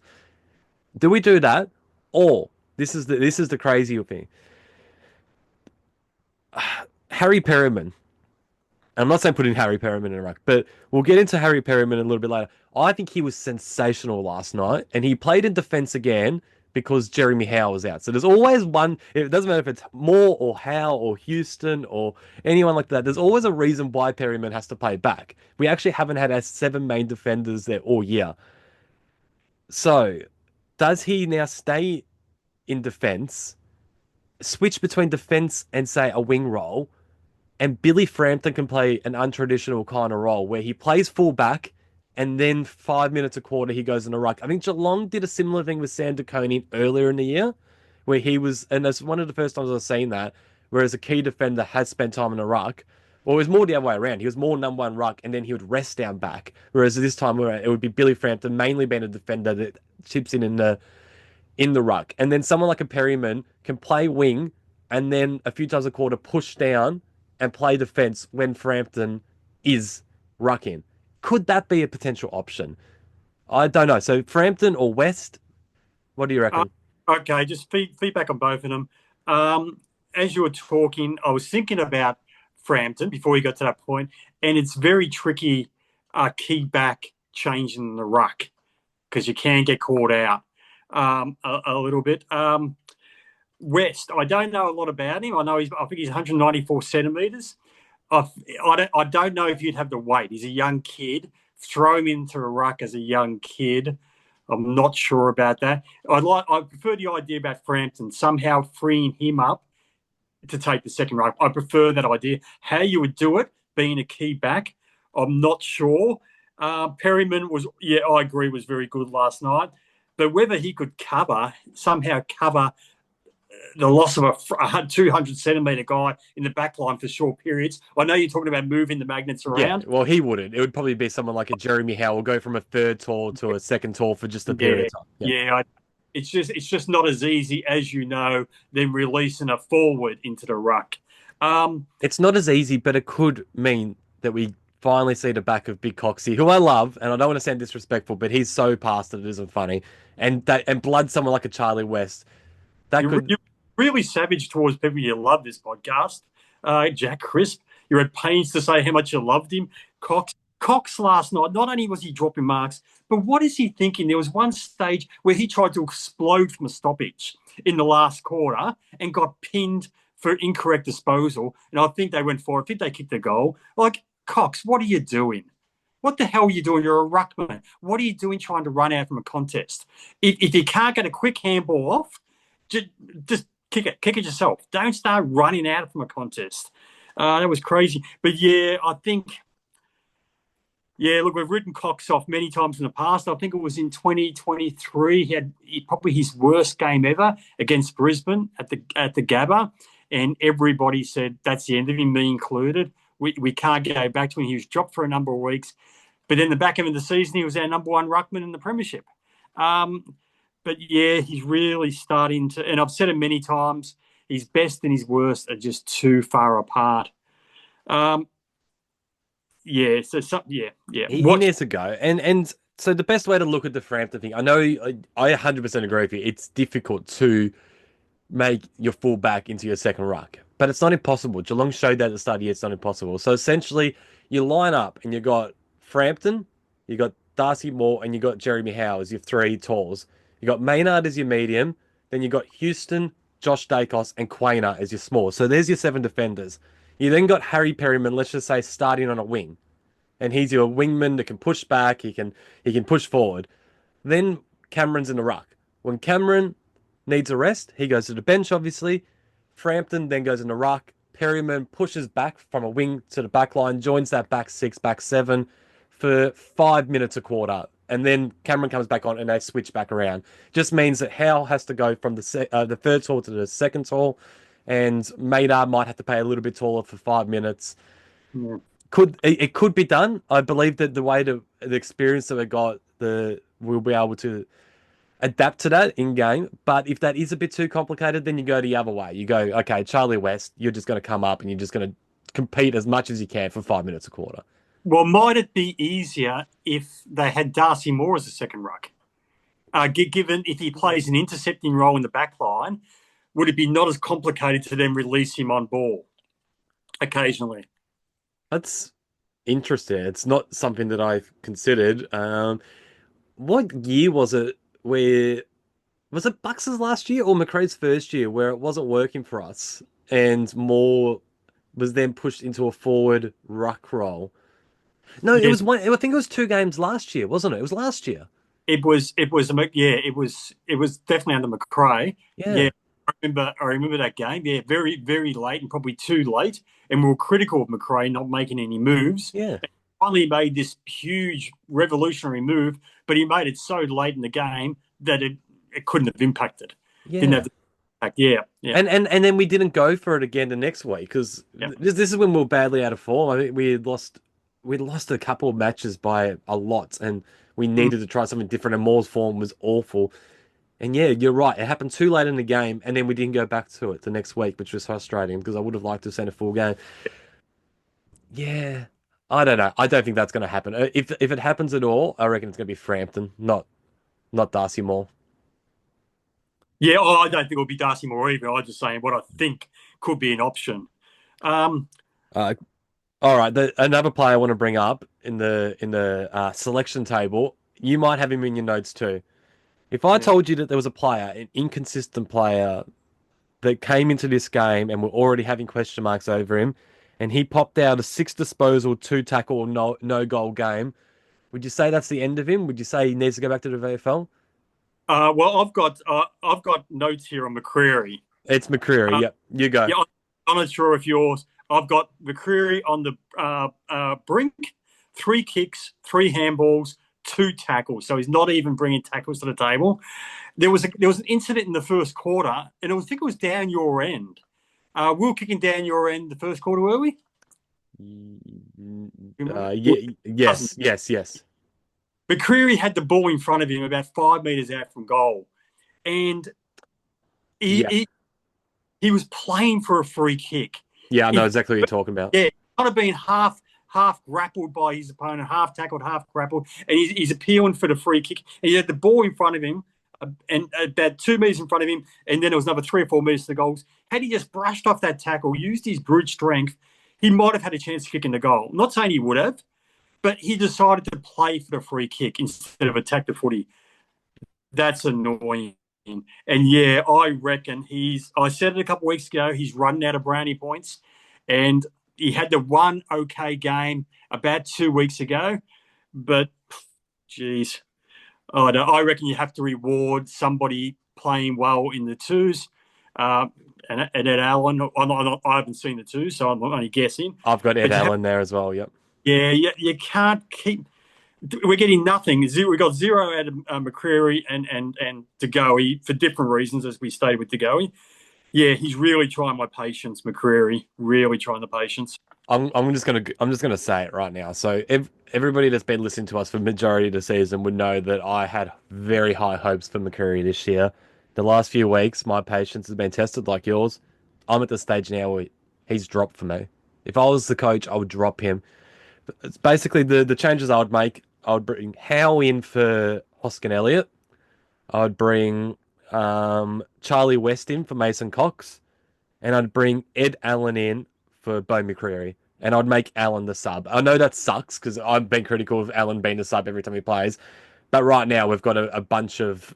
Do we do that? Or, this is the crazy thing. Harry Perryman. I'm not saying putting Harry Perryman in a ruck, but we'll get into Harry Perryman a little bit later. I think he was sensational last night, and he played in defence again because Jeremy Howe was out. So there's always one, it doesn't matter if it's Moore or Howe or Houston or anyone like that, there's always a reason why Perryman has to play back. We actually haven't had our 7 main defenders there all year. So does he now stay in defence, switch between defence and, say, a wing role, and Billy Frampton can play an untraditional kind of role where he plays full back and then 5 minutes a quarter he goes in a ruck? I think Geelong did a similar thing with Sam DeConey earlier in the year where he was, and that's one of the first times I've seen that, whereas a key defender has spent time in a ruck. Well, it was more the other way around. He was more number 1 ruck and then he would rest down back. Whereas this time it would be Billy Frampton mainly being a defender that chips in the ruck. And then someone like a Perryman can play wing and then a few times a quarter push down and play defence when Frampton is rucking. Could that be a potential option? I don't know. So Frampton or West, what do you reckon? Okay, just feedback on both of them. As you were talking, I was thinking about Frampton before we got to that point, and it's very tricky key back changing the ruck because you can get caught out a little bit. West, I don't know a lot about him. I think he's 194 centimetres. I don't know if you'd have the weight. He's a young kid. Throw him into a ruck as a young kid. I'm not sure about that. I prefer the idea about Frampton somehow freeing him up to take the second ruck. I prefer that idea. How you would do it, being a key back, I'm not sure. Perryman I agree, was very good last night. But whether he could somehow cover the loss of a 200 centimetre guy in the back line for short periods. I know you're talking about moving the magnets around. Yeah, well, he wouldn't. It would probably be someone like a Jeremy Howe will go from a third tall to a second tall for just a period of time. Yeah, it's just not as easy as than releasing a forward into the ruck. It's not as easy, but it could mean that we finally see the back of Big Coxie, who I love, and I don't want to sound disrespectful, but he's so past that it isn't funny. And blood someone like a Charlie West. really savage towards people you love this podcast. Jack Crisp, you're at pains to say how much you loved him. Cox last night, not only was he dropping marks, but what is he thinking? There was one stage where he tried to explode from a stoppage in the last quarter and got pinned for incorrect disposal. And I think they went for it. I think they kicked the goal. Like, Cox, what are you doing? What the hell are you doing? You're a ruckman. What are you doing trying to run out from a contest? If you can't get a quick handball off, just kick it. Kick it yourself. Don't start running out from a contest. That was crazy. But, yeah, I think... Yeah, look, we've written Cox off many times in the past. I think it was in 2023. He had probably his worst game ever against Brisbane at the Gabba, and everybody said that's the end of him, me included. We can't go back to him. He was dropped for a number of weeks. But then the back end of the season, he was our number one ruckman in the premiership. But, yeah, he's really starting to – and I've said it many times, his best and his worst are just too far apart. Yeah, He needs to go. And so the best way to look at the Frampton thing, I know I 100% agree with you. It's difficult to make your full back into your second ruck, but it's not impossible. Geelong showed that at the start of the year, it's not impossible. So essentially, you line up and you got Frampton, you got Darcy Moore, and you got Jeremy Howe as your three talls. You got Maynard as your medium, then you got Houston, Josh Dacos, and Quainer as your small. So there's your 7 defenders. You then got Harry Perryman, let's just say, starting on a wing. And he's your wingman that can push back, he can push forward. Then Cameron's in the ruck. When Cameron needs a rest, he goes to the bench, obviously. Frampton then goes in the ruck. Perryman pushes back from a wing to the back line, joins that back 6, back 7 for 5 minutes a quarter. And then Cameron comes back on and they switch back around. Just means that Howe has to go from the third tall to the second tall. And Maynard might have to play a little bit taller for 5 minutes. Yeah. It could be done. I believe that the experience that we got, we'll be able to adapt to that in game. But if that is a bit too complicated, then you go the other way. You go, okay, Charlie West, you're just going to come up and you're just going to compete as much as you can for 5 minutes a quarter. Well, might it be easier if they had Darcy Moore as a second ruck? Given if he plays an intercepting role in the back line, would it be not as complicated to then release him on ball occasionally? That's interesting. It's not something that I've considered. What year was it was it Bucks' last year or McRae's first year where it wasn't working for us and Moore was then pushed into a forward ruck role? No, Yeah. it was one. I think it was 2 games last year, wasn't it? It was last year. It was definitely under McRae. Yeah. I remember that game. Yeah, very, very late and probably too late. And we were critical of McRae not making any moves. Yeah. Finally made this huge revolutionary move, but he made it so late in the game that it couldn't have impacted. Yeah. Didn't have the impact. Yeah. And then we didn't go for it again the next week because this is when we were badly out of form. I think we lost a couple of matches by a lot and we needed to try something different and Moore's form was awful. And yeah, you're right. It happened too late in the game, and then we didn't go back to it the next week, which was frustrating because I would have liked to have seen a full game. Yeah, I don't know. I don't think that's going to happen. If it happens at all, I reckon it's going to be Frampton, not Darcy Moore. Yeah, I don't think it'll be Darcy Moore either. I'm just saying what I think could be an option. All right, another player I want to bring up in the selection table. You might have him in your notes too. If I told you that there was a player, an inconsistent player, that came into this game and we're already having question marks over him, and he popped out a 6 disposal, 2 tackle, no goal game, would you say that's the end of him? Would you say he needs to go back to the VFL? Well, I've got notes here on McCreary. It's McCreary. Yep, you go. Yeah, I'm not sure if yours. I've got McCreary on the brink, 3 kicks, 3 handballs, 2 tackles, so he's not even bringing tackles to the table. There was an incident in the first quarter, and I think it was down your end. We were kicking down your end the first quarter, were we? Yes. McCreary had the ball in front of him about 5 metres out from goal, and he was playing for a free kick. Yeah, I know exactly what you're talking about. Yeah, might have been half grappled by his opponent, half tackled, half grappled, and he's appealing for the free kick. And he had the ball in front of him, and about 2 metres in front of him, and then there was another 3 or 4 metres to the goals. Had he just brushed off that tackle, used his brute strength, he might have had a chance to kick in the goal. I'm not saying he would have, but he decided to play for the free kick instead of attack the footy. That's annoying. And yeah, I reckon I said it a couple of weeks ago, he's running out of brownie points. And he had the one okay game about 2 weeks ago. But, geez, I reckon you have to reward somebody playing well in the twos. And Ed Allen, I haven't seen the twos, so I'm only guessing. I've got Ed Allen there as well, yep. Yeah, you can't keep... We're getting nothing. We got 0 out of McCreary and De Goey for different reasons, as we stated with De Goey. Yeah, he's really trying my patience, McCreary. Really trying the patience. I'm just gonna say it right now. So everybody that's been listening to us for the majority of the season would know that I had very high hopes for McCreary this year. The last few weeks, my patience has been tested like yours. I'm at the stage now where he's dropped for me. If I was the coach, I would drop him. It's basically the changes I would make. I would bring Howe in for Hoskin Elliott. I would bring Charlie West in for Mason Cox. And I'd bring Ed Allen in for Bo McCreary. And I'd make Allen the sub. I know that sucks because I've been critical of Allen being the sub every time he plays. But right now we've got a bunch of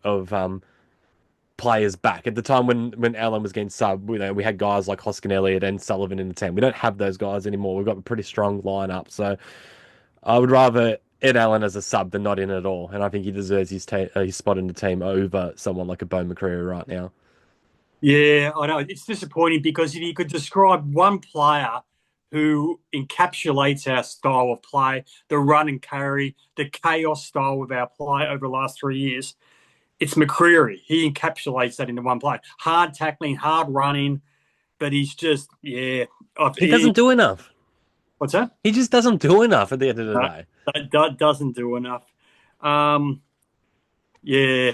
players back. At the time when Allen was getting sub, we had guys like Hoskin Elliott and Sullivan in the team. We don't have those guys anymore. We've got a pretty strong lineup. So I would rather Ed Allen as a sub than not in at all. And I think he deserves his spot in the team over someone like a Bo McCreary right now. Yeah, I know. It's disappointing because if you could describe one player who encapsulates our style of play, the run and carry, the chaos style of our play over the last 3 years, it's McCreary. He encapsulates that into one play. Hard tackling, hard running, but he's just, yeah. He doesn't do enough. What's that? He just doesn't do enough at the end of the day. That doesn't do enough. Yeah,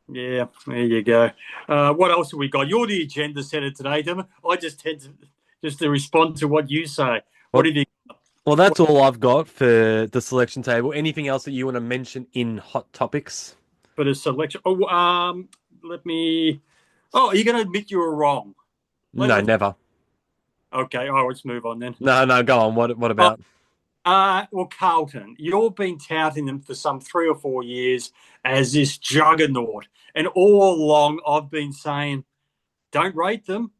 there you go. What else have we got? You're the agenda setter today, Tim. I just tend to respond to what you say. What have you got? Well, that's all I've got for the selection table. Anything else that you want to mention in hot topics? For the selection? Let me... Oh, are you going to admit you were wrong? No, never. Okay, all right, let's move on then. No, go on. What about? Well, Carlton, you've been touting them for some 3 or 4 years as this juggernaut. And all along, I've been saying, don't rate them.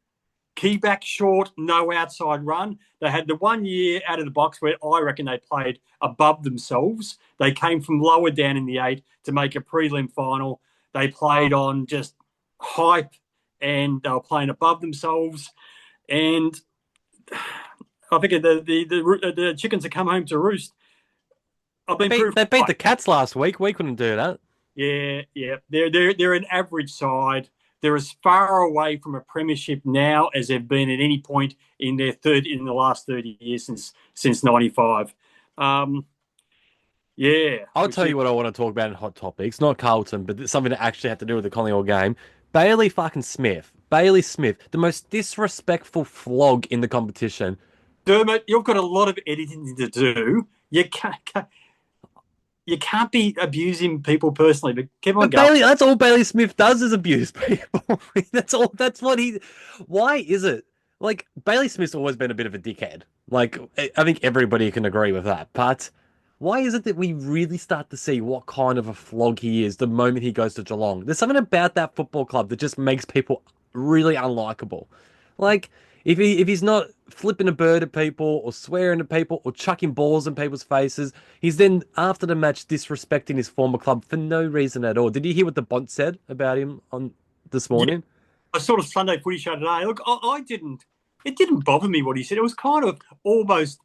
Key back short, no outside run. They had the 1 year out of the box where I reckon they played above themselves. They came from lower down in the 8 to make a prelim final. They played on just hype and they were playing above themselves. And I think the chickens have come home to roost. They beat the Cats last week. We couldn't do that. Yeah. They're an average side. They're as far away from a premiership now as they've been at any point in the last 30 years since 95. Yeah. I'll tell you what I want to talk about in hot topics. Not Carlton, but something that actually had to do with the Collingwood game. Bailey Smith, the most disrespectful flog in the competition. Dermot, you've got a lot of editing to do. You can't be abusing people personally, but keep on going. That's all Bailey Smith does is abuse people. That's what he... Why is it? Like, Bailey Smith's always been a bit of a dickhead. Like, I think everybody can agree with that. But why is it that we really start to see what kind of a flog he is the moment he goes to Geelong? There's something about that football club that just makes people really unlikable. Like, if he's not flipping a bird at people or swearing at people or chucking balls in people's faces, he's then, after the match, disrespecting his former club for no reason at all. Did you hear what the Bont said about him on this morning? Yeah, I saw the Sunday Footy Show today. Look, I didn't. It didn't bother me what he said. It was kind of almost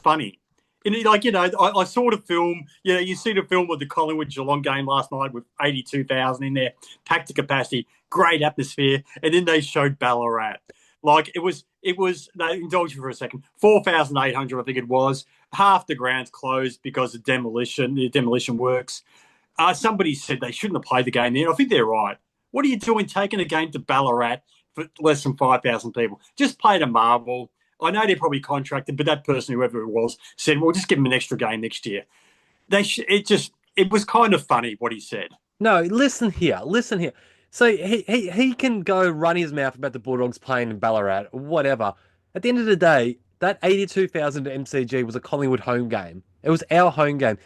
funny. And I saw the film. Yeah, you see the film of the Collingwood Geelong game last night with 82,000 in there, packed to capacity, great atmosphere, and then they showed Ballarat. Like it was. They indulged me for a second. 4,800, I think it was. Half the ground's closed because of the demolition works. Somebody said they shouldn't have played the game there. I think they're right. What are you doing taking a game to Ballarat for less than 5,000 people? Just play to Marvel. I know they're probably contracted, but that person, whoever it was, said, "Well, just give them an extra game next year." It was kind of funny what he said. No, listen here. Listen here. So he can go run his mouth about the Bulldogs playing in Ballarat, whatever. At the end of the day, that 82,000 MCG was a Collingwood home game. It was our home game.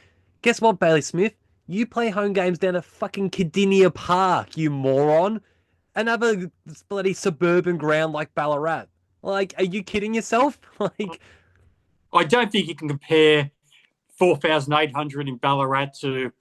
Guess what, Bailey Smith? You play home games down at fucking Cardinia Park, you moron. Another bloody suburban ground like Ballarat. Like, are you kidding yourself? Like, I don't think you can compare 4,800 in Ballarat to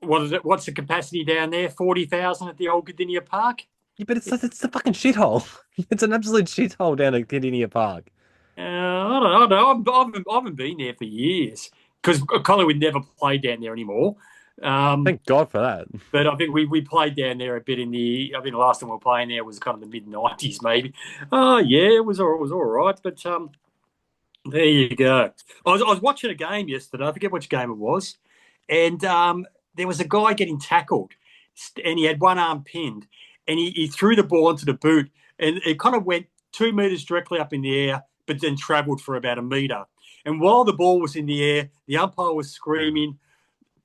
what is it? What's the capacity down there? 40,000 at the old Cardinia Park. yeah, but it's a fucking shithole. It's an absolute shithole down at Cardinia Park. I don't know. I haven't been there for years because Collingwood never played down there anymore. Thank God for that. But I think we played down there a bit I think the last time we were playing there was kind of the mid-90s maybe. Oh, yeah, it was all right. But there you go. I was watching a game yesterday. I forget which game it was. And there was a guy getting tackled and he had one arm pinned and he threw the ball into the boot and it kind of went 2 meters directly up in the air but then travelled for about a metre. And while the ball was in the air, the umpire was screaming,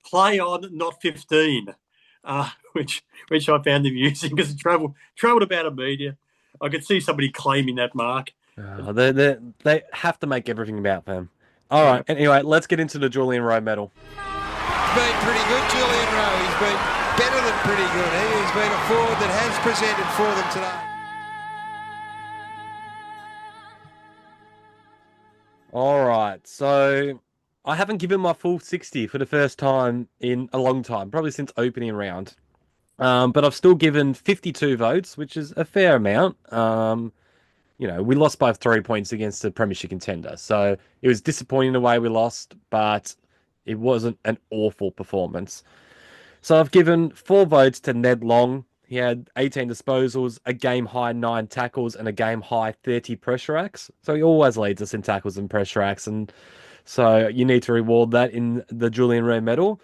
"Play on, not 15," which I found amusing because it travelled about a metre. I could see somebody claiming that mark. They have to make everything about them. All right. Anyway, let's get into the Julian Rowe medal. He's been pretty good, Julian Rowe. He's been better than pretty good. He's been a forward that has presented for them today. All right. So I haven't given my full 60 for the first time in a long time, probably since opening round. But I've still given 52 votes, which is a fair amount. We lost by 3 points against the premiership contender. So it was disappointing the way we lost, but it wasn't an awful performance. So I've given 4 votes to Ned Long. He had 18 disposals, a game-high 9 tackles, and a game-high 30 pressure acts. So he always leads us in tackles and pressure acts, and so you need to reward that in the Julian Rowe medal.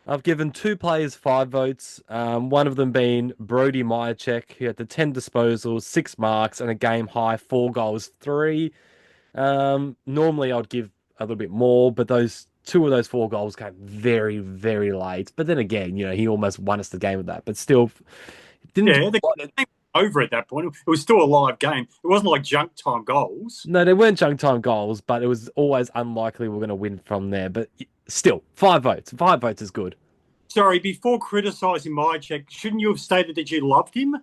I've given 2 players 5 votes, one of them being Brody Myercheck, who had the 10 disposals, 6 marks, and a game-high 4 goals, 3. Normally I'd give a little bit more, but 2 of those 4 goals came very, very late. But then again, he almost won us the game with that. But still, didn't. Yeah, the game was over at that point. It was still a live game. It wasn't like junk time goals. No, they weren't junk time goals, but it was always unlikely we're going to win from there. But still, 5 votes. 5 votes is good. Sorry, before criticising Myercheck, shouldn't you have stated that you loved him?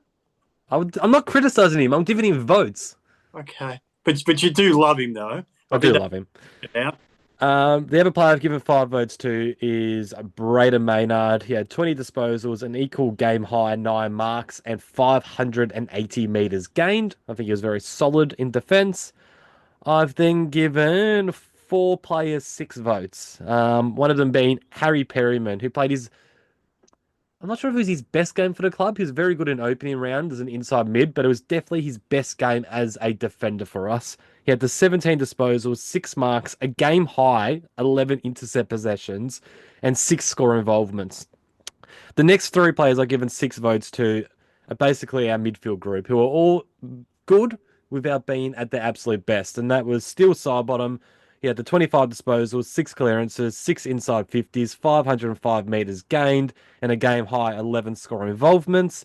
I'm not criticising him. I'm giving him votes. Okay, but you do love him though. I do love him. Yeah. The other player I've given 5 votes to is Braden Maynard. He had 20 disposals, an equal game high 9 marks, and 580 metres gained. I think he was very solid in defence. I've then given 4 players 6 votes. One of them being Harry Perryman, who played I'm not sure if it was his best game for the club. He was very good in opening round as an inside mid, but it was definitely his best game as a defender for us. He had the 17 disposals, 6 marks, a game high, 11 intercept possessions, and 6 score involvements. The next 3 players I've given 6 votes to are basically our midfield group, who are all good without being at their absolute best. And that was Steele Sidebottom. He had the 25 disposals, 6 clearances, 6 inside 50s, 505 metres gained, and a game high 11 score involvements.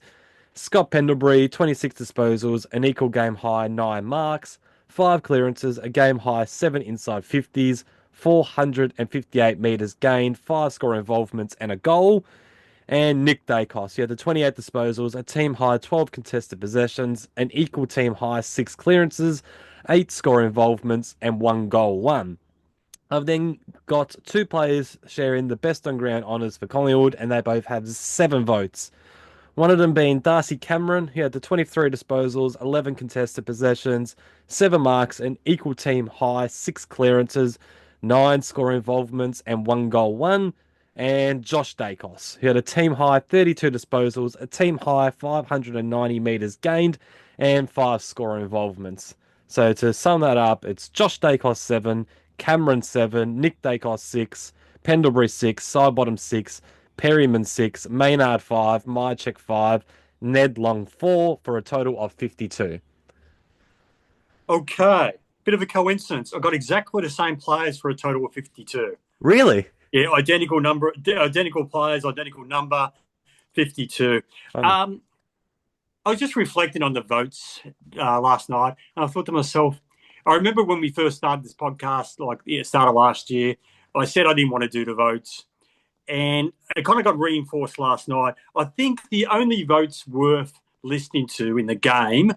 Scott Pendlebury, 26 disposals, an equal game high 9 marks, 5 clearances, a game high 7 inside 50s, 458 metres gained, 5 score involvements, and a goal. And Nick Dacos, he had the 28 disposals, a team high 12 contested possessions, an equal team high 6 clearances, 8 score involvements, and 1 goal won. I've then got 2 players sharing the best on ground honours for Collingwood, and they both have 7 votes. One of them being Darcy Cameron, who had the 23 disposals, 11 contested possessions, 7 marks, an equal team high 6 clearances, 9 score involvements, and 1 goal won. And Josh Dacos, who had a team high 32 disposals, a team high 590 metres gained, and 5 score involvements. So to sum that up, it's Josh Dacos 7, Cameron 7, Nick Dacos 6, Pendlebury 6, Sidebottom 6, Perryman 6, Maynard 5, Myercheck 5, Ned Long 4 for a total of 52. Okay. Bit of a coincidence. I got exactly the same players for a total of 52. Really? Yeah, identical players, identical number. 52. Funny. I was just reflecting on the votes last night, and I thought to myself, I remember when we first started this podcast, like at the start of last year, I said I didn't want to do the votes, and it kind of got reinforced last night. I think the only votes worth listening to in the game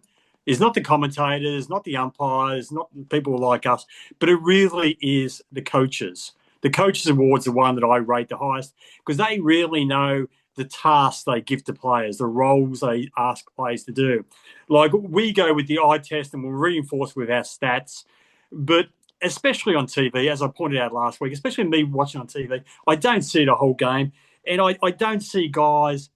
is not the commentators, not the umpires, not people like us, but it really is the coaches. The Coaches Awards are the one that I rate the highest because they really know the tasks they give to players, the roles they ask players to do. Like we go with the eye test and we'll reinforce with our stats, but especially on TV, as I pointed out last week, especially me watching on TV, I don't see the whole game, and I don't see guys.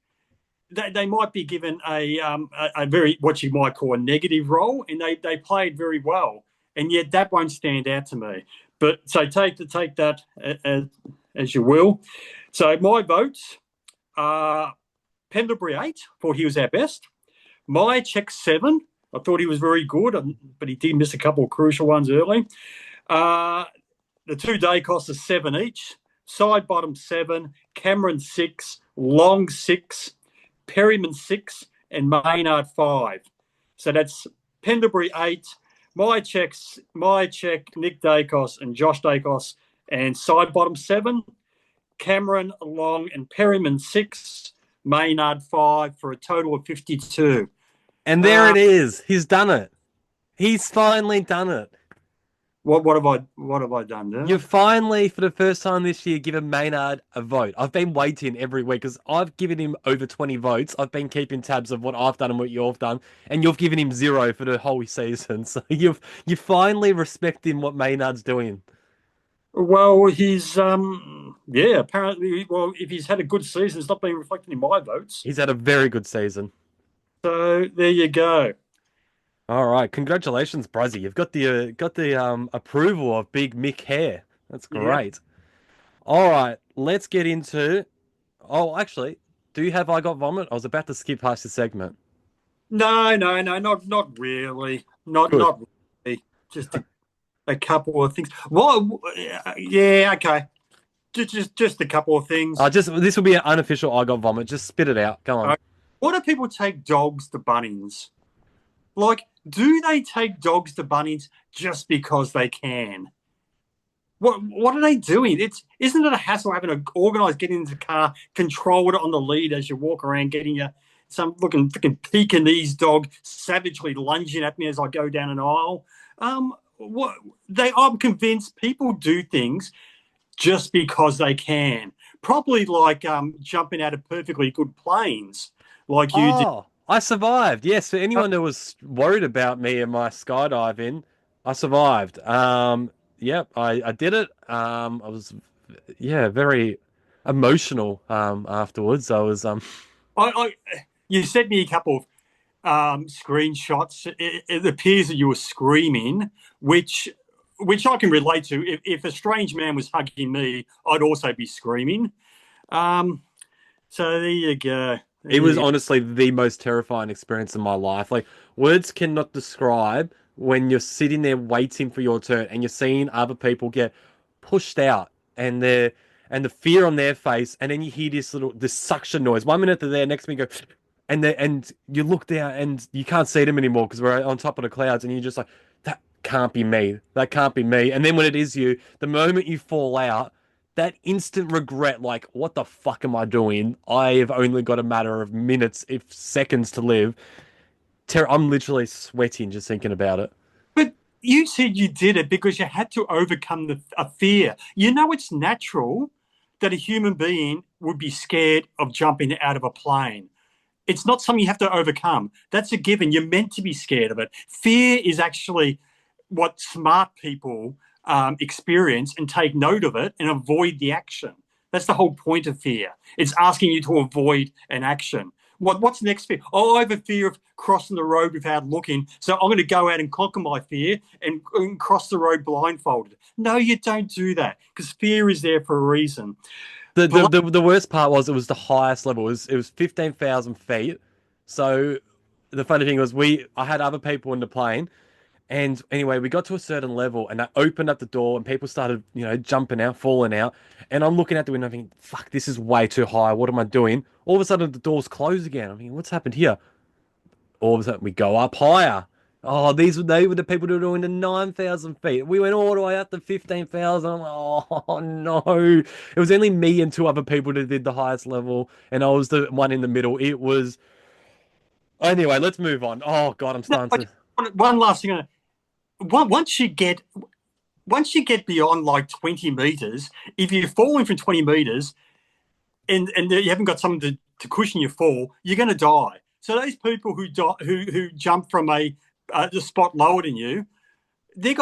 They might be given a very what you might call a negative role, and they played very well, and yet that won't stand out to me. But so take that as you will. So my votes. Pendlebury 8, thought he was our best. Myercheck 7, I thought he was very good, but he did miss a couple of crucial ones early. The two Dacos are 7 each. Side bottom 7, Cameron 6, Long 6, Perryman 6, and Maynard 5. So that's Pendlebury 8, Myercheck, Nick Dacos, and Josh Dacos, and side bottom 7. Cameron, Long, and Perryman 6, Maynard 5 for a total of 52. And there it is. He's done it. He's finally done it. What have I done there? You've finally, for the first time this year, given Maynard a vote. I've been waiting every week because I've given him over 20 votes. I've been keeping tabs of what I've done and what you've done, and you've given him 0 for the whole season. So you finally respect him what Maynard's doing. Well, he's apparently. Well, if he's had a good season, it's not being reflected in my votes. He's had a very good season. So there you go. All right, congratulations, Bruzzy. You've got the approval of Big Mick Hare. That's great. Yep. All right, let's get into. Oh, actually, do you have I Got Vomit? I was about to skip past the segment. No, not really. Not really. Just a couple of things. Well, yeah, okay. Just a couple of things. This will be an unofficial I Got Vomit. Just spit it out. Go on. What do people take dogs to Bunnings? Like, do they take dogs to Bunnings just because they can? What are they doing? Isn't it a hassle having to organise getting into the car, control it on the lead as you walk around, getting you some looking freaking Pekingese dog savagely lunging at me as I go down an aisle? I'm convinced people do things just because they can. Probably like jumping out of perfectly good planes, like you did. I survived. Yes, for anyone who was worried about me and my skydiving, I survived. Yep, I did it. I was, very emotional afterwards. I was. You sent me a couple of screenshots. It appears that you were screaming, which I can relate to. If a strange man was hugging me, I'd also be screaming. So there you go. It was honestly the most terrifying experience of my life. Like, words cannot describe when you're sitting there waiting for your turn and you're seeing other people get pushed out and the fear on their face, and then you hear this suction noise. 1 minute they're there, next minute you go, and you look down and you can't see them anymore because we're on top of the clouds, and you're just like, that can't be me. That can't be me. And then when it is you, the moment you fall out, that instant regret, like, what the fuck am I doing? I have only got a matter of minutes, if seconds, to live. I'm literally sweating just thinking about it. But you said you did it because you had to overcome a fear. You know, it's natural that a human being would be scared of jumping out of a plane. It's not something you have to overcome. That's a given. You're meant to be scared of it. Fear is actually what smart people experience and take note of it and avoid the action. That's the whole point of fear. It's asking you to avoid an action. What's the next fear? Oh, I have a fear of crossing the road without looking, so I'm going to go out and conquer my fear and cross the road blindfolded. No, you don't do that, because fear is there for a reason. The worst part was it was the highest level. It was 15,000 feet. So the funny thing was I had other people in the plane, And anyway, we got to a certain level and I opened up the door and people started, jumping out, falling out. And I'm looking out the window thinking, fuck, this is way too high. What am I doing? All of a sudden the doors close again. I'm thinking, what's happened here? All of a sudden we go up higher. Oh, they were the people who were doing the 9,000 feet. We went all the way up to 15,000. I'm like, oh no. It was only me and two other people that did the highest level. And I was the one in the middle. It was... Anyway, let's move on. Oh God, I'm starting to... One last thing. Once you get beyond like 20 meters, if you're falling from 20 meters and you haven't got something to cushion your fall, you're going to die. So those people who jump from the spot lower than you, they're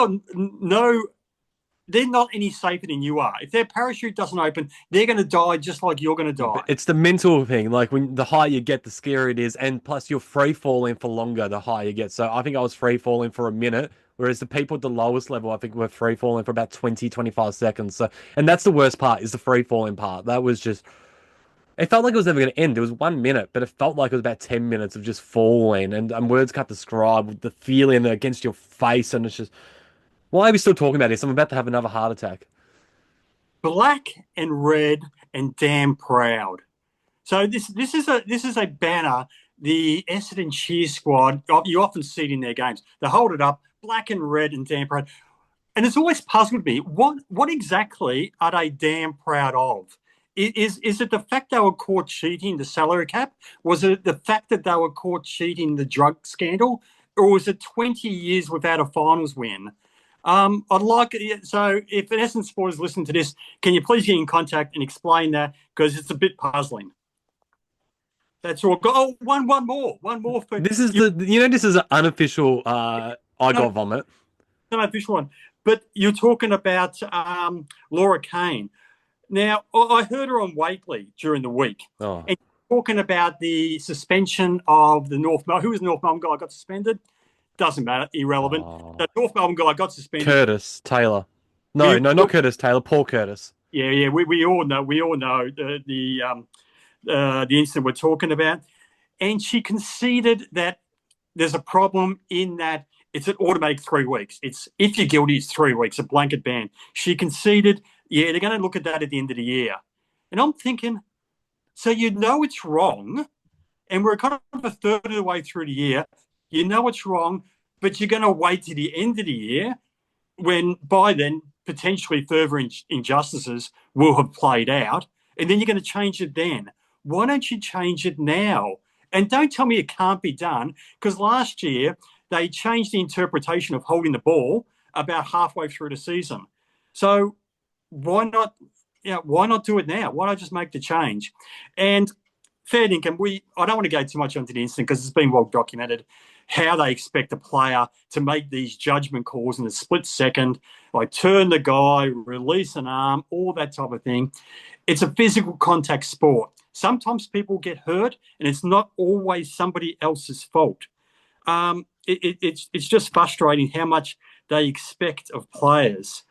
not any safer than you are. If their parachute doesn't open, they're going to die just like you're going to die. It's the mental thing. Like when the higher you get, the scarier it is. And plus you're free falling for longer, the higher you get. So I think I was free falling for a minute, whereas the people at the lowest level, I think were free falling for about 20, 25 seconds. So, and that's the worst part, is the free falling part. That was just, it felt like it was never going to end. It was 1 minute, but it felt like it was about 10 minutes of just falling. And words can't describe the feeling against your face. And it's just, why are we still talking about this? I'm about to have another heart attack. Black and red and damn proud. So this is a banner. The Essendon cheer squad, you often see it in their games. They hold it up, black and red and damn proud. And it's always puzzled me, what exactly are they damn proud of? Is it the fact they were caught cheating the salary cap? Was it the fact that they were caught cheating the drug scandal? Or was it 20 years without a finals win? I'd like, so if an Essendon supporters listen to this, can you please get in contact and explain that? Because it's a bit puzzling. That's all. Oh, one more. This is this is an unofficial vomit. An unofficial one. But you're talking about Laura Kane. Now, I heard her on Wakely during the week. Oh. And talking about the suspension of the North Melbourne. Who was the North Melbourne guy who got suspended? Doesn't matter, irrelevant. Oh. The North Melbourne guy got suspended. Curtis Taylor. No, not Curtis Taylor. Paul Curtis. Yeah. We all know the incident we're talking about, and she conceded that there's a problem in that it's an automatic 3 weeks. It's if you're guilty, it's 3 weeks, a blanket ban. She conceded, they're going to look at that at the end of the year, and I'm thinking, so it's wrong, and we're kind of a third of the way through the year. You know it's wrong, but you're going to wait to the end of the year when by then potentially further injustices will have played out, and then you're going to change it then. Why don't you change it now? And don't tell me it can't be done, because last year they changed the interpretation of holding the ball about halfway through the season. So why not do it now? Why not just make the change? And fair dinkum, I don't want to go too much onto the incident because it's been well documented how they expect a player to make these judgment calls in a split second, like turn the guy, release an arm, all that type of thing. It's a physical contact sport. Sometimes people get hurt, and it's not always somebody else's fault. It's just frustrating how much they expect of players.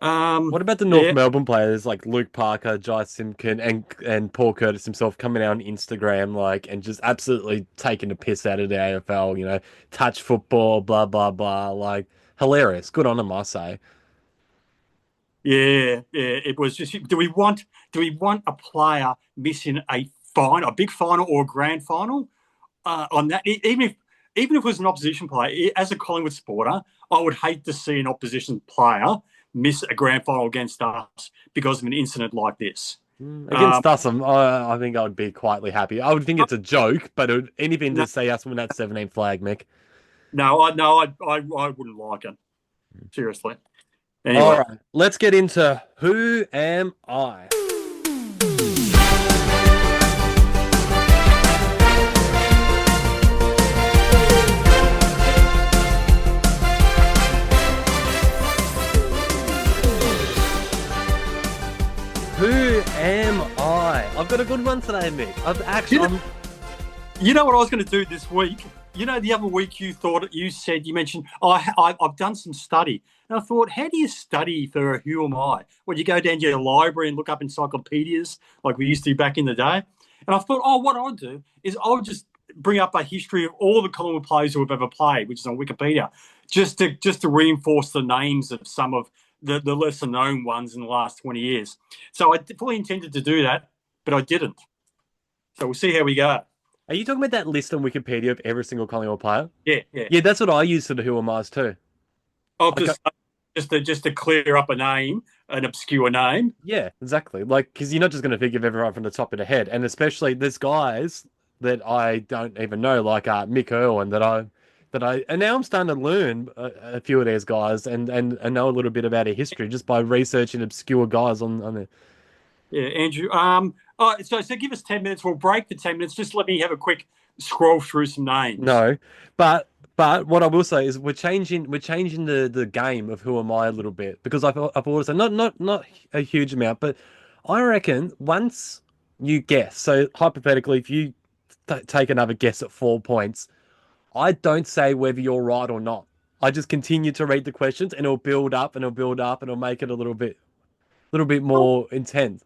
What about the North Melbourne players like Luke Parker, Jai Simpkin, and Paul Curtis himself coming out on Instagram and just absolutely taking the piss out of the AFL? Touch football, blah blah blah. Hilarious. Good on them, I say. Yeah. It was just. Do we want a player missing a big final or a grand final on that? Even if it was an opposition player, as a Collingwood supporter, I would hate to see an opposition player miss a grand final against us because of an incident like this. Against us, I think I would be quietly happy. I would think it's a joke, but anything to say us win that 17 flag, Mick. No, I wouldn't like it. Seriously. Anyway. All right, let's get into Who Am I? Who am I? I've got a good one today, Mick. You know what I was going to do this week? The other week you mentioned, I've done some study. And I thought, how do you study for Who Am I? Well, you go down to your library and look up encyclopedias like we used to back in the day. And I thought, what I'll do is I'll just bring up a history of all the Collingwood players who have ever played, which is on Wikipedia, just to reinforce the names of some of the lesser known ones in the last 20 years. So I fully intended to do that, but I didn't. So we'll see how we go. Are you talking about that list on Wikipedia of every single Collingwood player? Yeah. Yeah, that's what I use for the Who Am I's too. Oh, just to clear up a name, an obscure name. Yeah, exactly. Like, because you're not just going to think of everyone from the top of the head, and especially there's guys that I don't even know, like Mick Irwin, and now I'm starting to learn a few of these guys and know a little bit about their history just by researching obscure guys on it. Yeah, Andrew. So give us 10 minutes. We'll break for 10 minutes. Just let me have a quick scroll through some names. No, but what I will say is we're changing the game of Who Am I a little bit, because I've always said not a huge amount, but I reckon once you guess, so hypothetically, if you take another guess at 4 points, I don't say whether you're right or not. I just continue to read the questions, and it'll build up, and it'll make it a little bit more intense.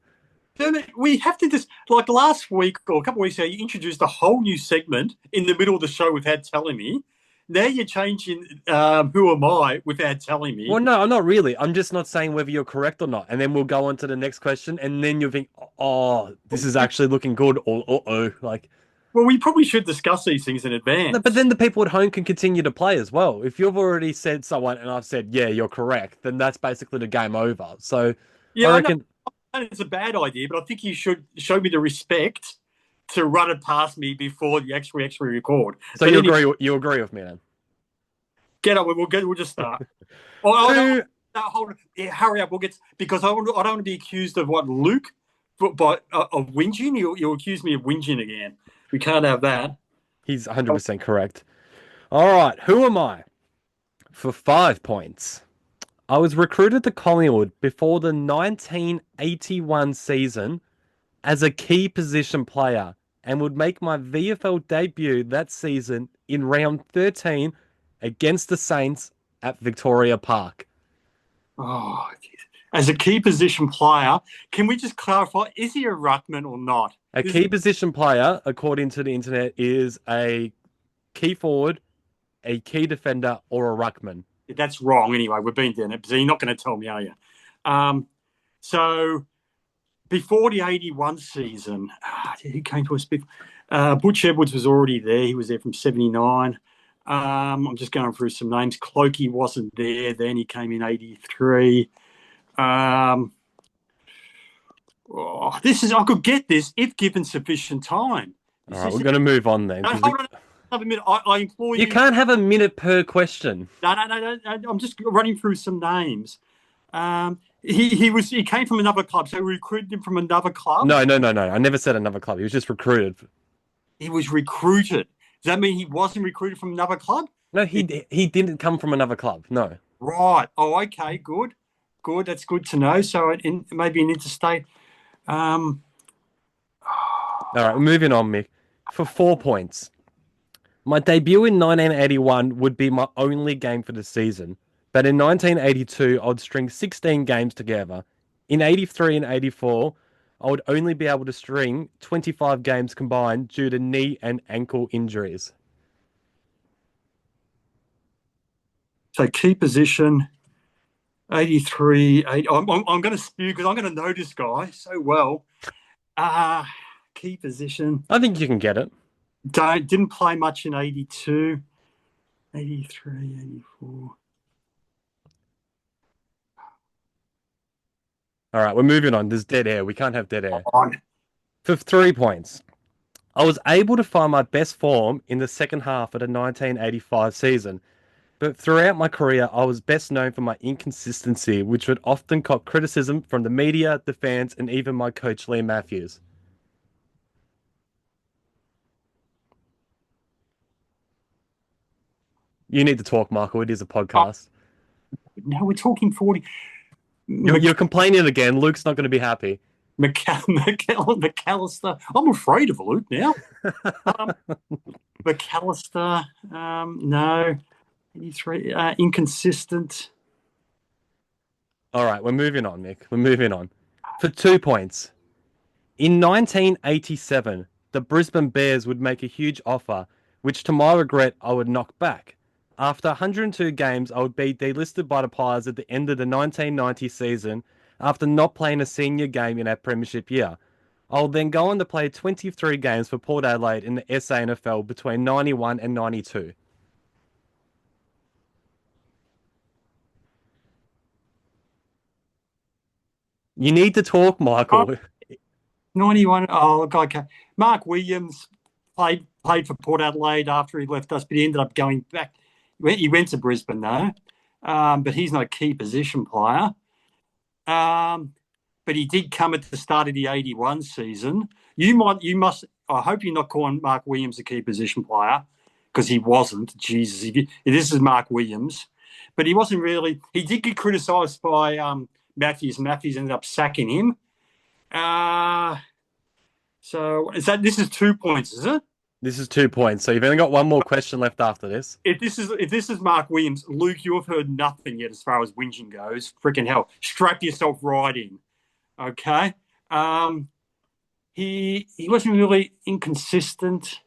We have to just, like last week or a couple of weeks ago, you introduced a whole new segment in the middle of the show without telling me. Now you're changing Who Am I without telling me. Well, no, I'm not really. I'm just not saying whether you're correct or not. And then we'll go on to the next question, and then you'll think, oh, this is actually looking good, or uh-oh. Like, well, we probably should discuss these things in advance. No, but then the people at home can continue to play as well. If you've already said someone and I've said, yeah, you're correct, then that's basically the game over. So yeah, I reckon... I know it's a bad idea, but I think you should show me the respect to run it past me before you actually record. So you agree with me then? Get on. We'll just start. Hold on. Yeah, hurry up. Because I don't want to be accused of what, Luke, of whinging. You'll accuse me of whinging again. We can't have that. He's 100% correct. All right, Who Am I? For 5 points. I was recruited to Collingwood before the 1981 season as a key position player and would make my VFL debut that season in round 13 against the Saints at Victoria Park. Oh, geez. As a key position player, can we just clarify, is he a ruckman or not? A key position player, according to the internet, is a key forward, a key defender, or a ruckman. That's wrong anyway. We've been doing it. So you're not going to tell me, are you? So before the 81 season, he came to us before. Butch Edwards was already there. He was there from 79. I'm just going through some names. Clokey wasn't there then. He came in 83. I could get this if given sufficient time. All right, we're going to move on then. Hold on. Have a minute. I implore you. You can't have a minute per question. No. I'm just running through some names. He came from another club, so we recruited him from another club. No. I never said another club. He was just recruited. He was recruited. Does that mean he wasn't recruited from another club? No, he didn't come from another club. No. Right. Oh, okay. Good. That's good to know. So maybe an interstate. All right, moving on, Mick. For 4 points. My debut in 1981 would be my only game for the season, but in 1982, I would string 16 games together. In 83 and 84, I would only be able to string 25 games combined due to knee and ankle injuries. So key position, 83. I'm going to spew because I'm going to know this guy so well. Key position. I think you can get it. Didn't play much in 82, 83, 84. All right, we're moving on. There's dead air. We can't have dead air. On. For 3 points. I was able to find my best form in the second half of the 1985 season, but throughout my career, I was best known for my inconsistency, which would often cop criticism from the media, the fans, and even my coach, Lee Matthews. You need to talk, Michael. It is a podcast. Now we're talking 40. You're complaining again. Luke's not going to be happy. McAllister. I'm afraid of Luke now. McAllister. No. 83. Inconsistent. All right, we're moving on, Mick. We're moving on. For 2 points. In 1987, the Brisbane Bears would make a huge offer, which to my regret I would knock back. After 102 games, I would be delisted by the Pies at the end of the 1990 season after not playing a senior game in our premiership year. I'll then go on to play 23 games for Port Adelaide in the SANFL between 91 and 92. You need to talk, Michael. 91. Oh, God. Okay. Mark Williams played for Port Adelaide after he left us, but he ended up going back. He went to Brisbane, though, but he's not a key position player. But he did come at the start of the 81 season. I hope you're not calling Mark Williams a key position player, because he wasn't. Jesus, this is Mark Williams. But he wasn't really. He did get criticised by Matthews. Matthews ended up sacking him. So this is 2 points, is it? This is 2 points. So you've only got one more question left after this. If this is Mark Williams, Luke, you have heard nothing yet as far as whinging goes. Freaking hell. Strap yourself right in. Okay. He wasn't really inconsistent.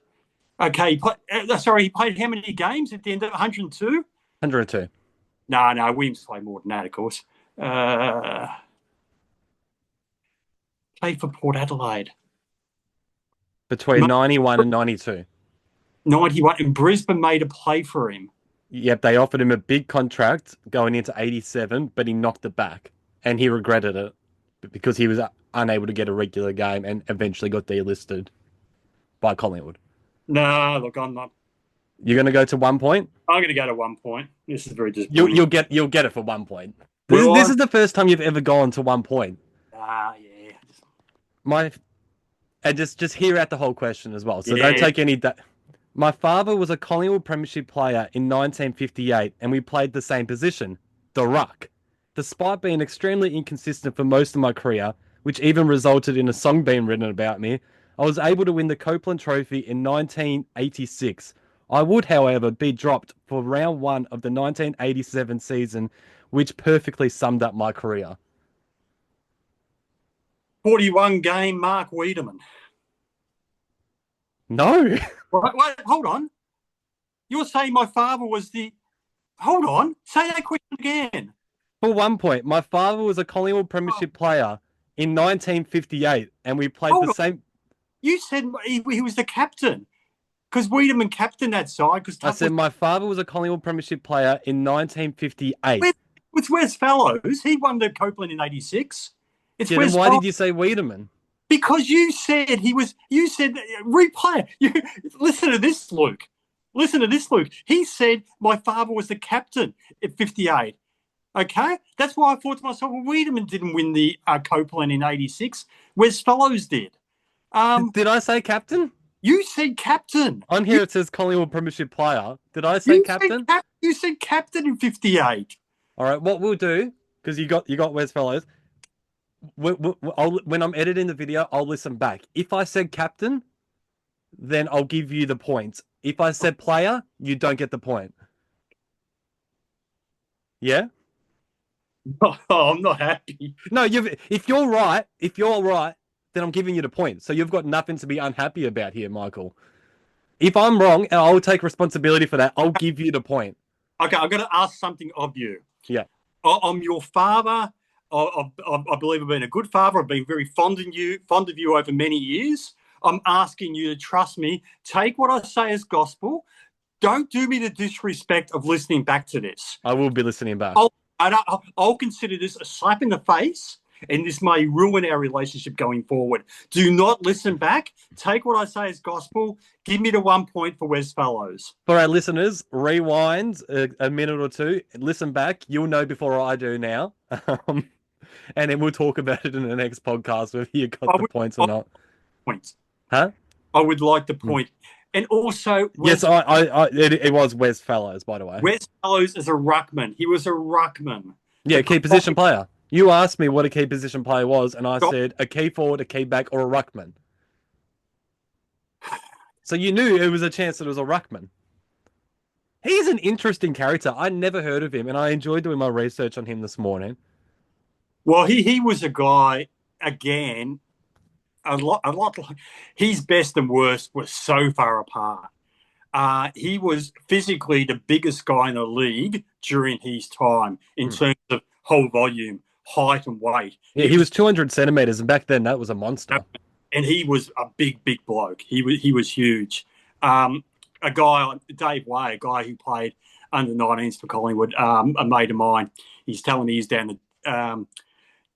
Okay. He played how many games at the end of 102? 102. No, Williams played more than that, of course. Played for Port Adelaide. Between 91 and 92. 91, and Brisbane made a play for him. Yep, they offered him a big contract going into 87, but he knocked it back. And he regretted it because he was unable to get a regular game and eventually got delisted by Collingwood. No, look, I'm not. You're going to go to 1 point? I'm going to go to 1 point. This is very disappointing. You'll get it for 1 point. This is the first time you've ever gone to 1 point. Yeah. And just hear out the whole question as well. So don't take any... My father was a Collingwood Premiership player in 1958, and we played the same position, the ruck. Despite being extremely inconsistent for most of my career, which even resulted in a song being written about me, I was able to win the Copeland Trophy in 1986. I would, however, be dropped for round 1 of the 1987 season, which perfectly summed up my career. 41 game Mark Wiedemann. No. Wait, hold on. You're saying my father was the... Hold on. Say that question again. For 1 point, my father was a Collingwood Premiership player in 1958, and we played the same... You said he was the captain, because Wiedemann captained that side. I said my father was a Collingwood Premiership player in 1958. It's Wes Fellows. He won the Copeland in 86. Then why did you say Wiedemann? Because you said replay it. Listen to this, Luke. He said my father was the captain at 58. Okay? That's why I thought to myself, well, Wiedemann didn't win the Copeland in 86. Wes Fellows did. Did I say captain? You said captain. On here it says Collingwood Premiership player. Did I say captain? You said captain in 58. All right, what we'll do, because you got Wes Fellows, when I'm editing the video, I'll listen back. If I said captain, then I'll give you the points. If I said player, you don't get the point. Yeah? Oh, I'm not happy. No, if you're right, then I'm giving you the point. So you've got nothing to be unhappy about here, Michael. If I'm wrong, and I'll take responsibility for that, I'll give you the point. Okay, I've got to ask something of you. Yeah. I'm your father. I believe I've been a good father. I've been very fond of you over many years. I'm asking you to trust me. Take what I say as gospel. Don't do me the disrespect of listening back to this. I will be listening back. I'll consider this a slap in the face, and this may ruin our relationship going forward. Do not listen back. Take what I say as gospel. Give me the 1 point for Wes Fellows. For our listeners, rewind a minute or two. Listen back. You'll know before I do now. And then we'll talk about it in the next podcast whether you got the points or not. Points. Huh? I would like the point. And also... Yes, it was Wes Fellows, by the way. Wes Fellows is a ruckman. He was a ruckman. Yeah, key position player. You asked me what a key position player was, and I said a key forward, a key back, or a ruckman. So you knew it was a chance that it was a ruckman. He's an interesting character. I never heard of him, and I enjoyed doing my research on him this morning. Well, he was a guy, again, a lot. His best and worst were so far apart. He was physically the biggest guy in the league during his time in terms of whole volume, height, and weight. Yeah, he was 200 centimeters, and back then that was a monster. And he was a big bloke. He was huge. A guy, Dave Way, a guy who played under 19s for Collingwood, a mate of mine. He's telling me he's down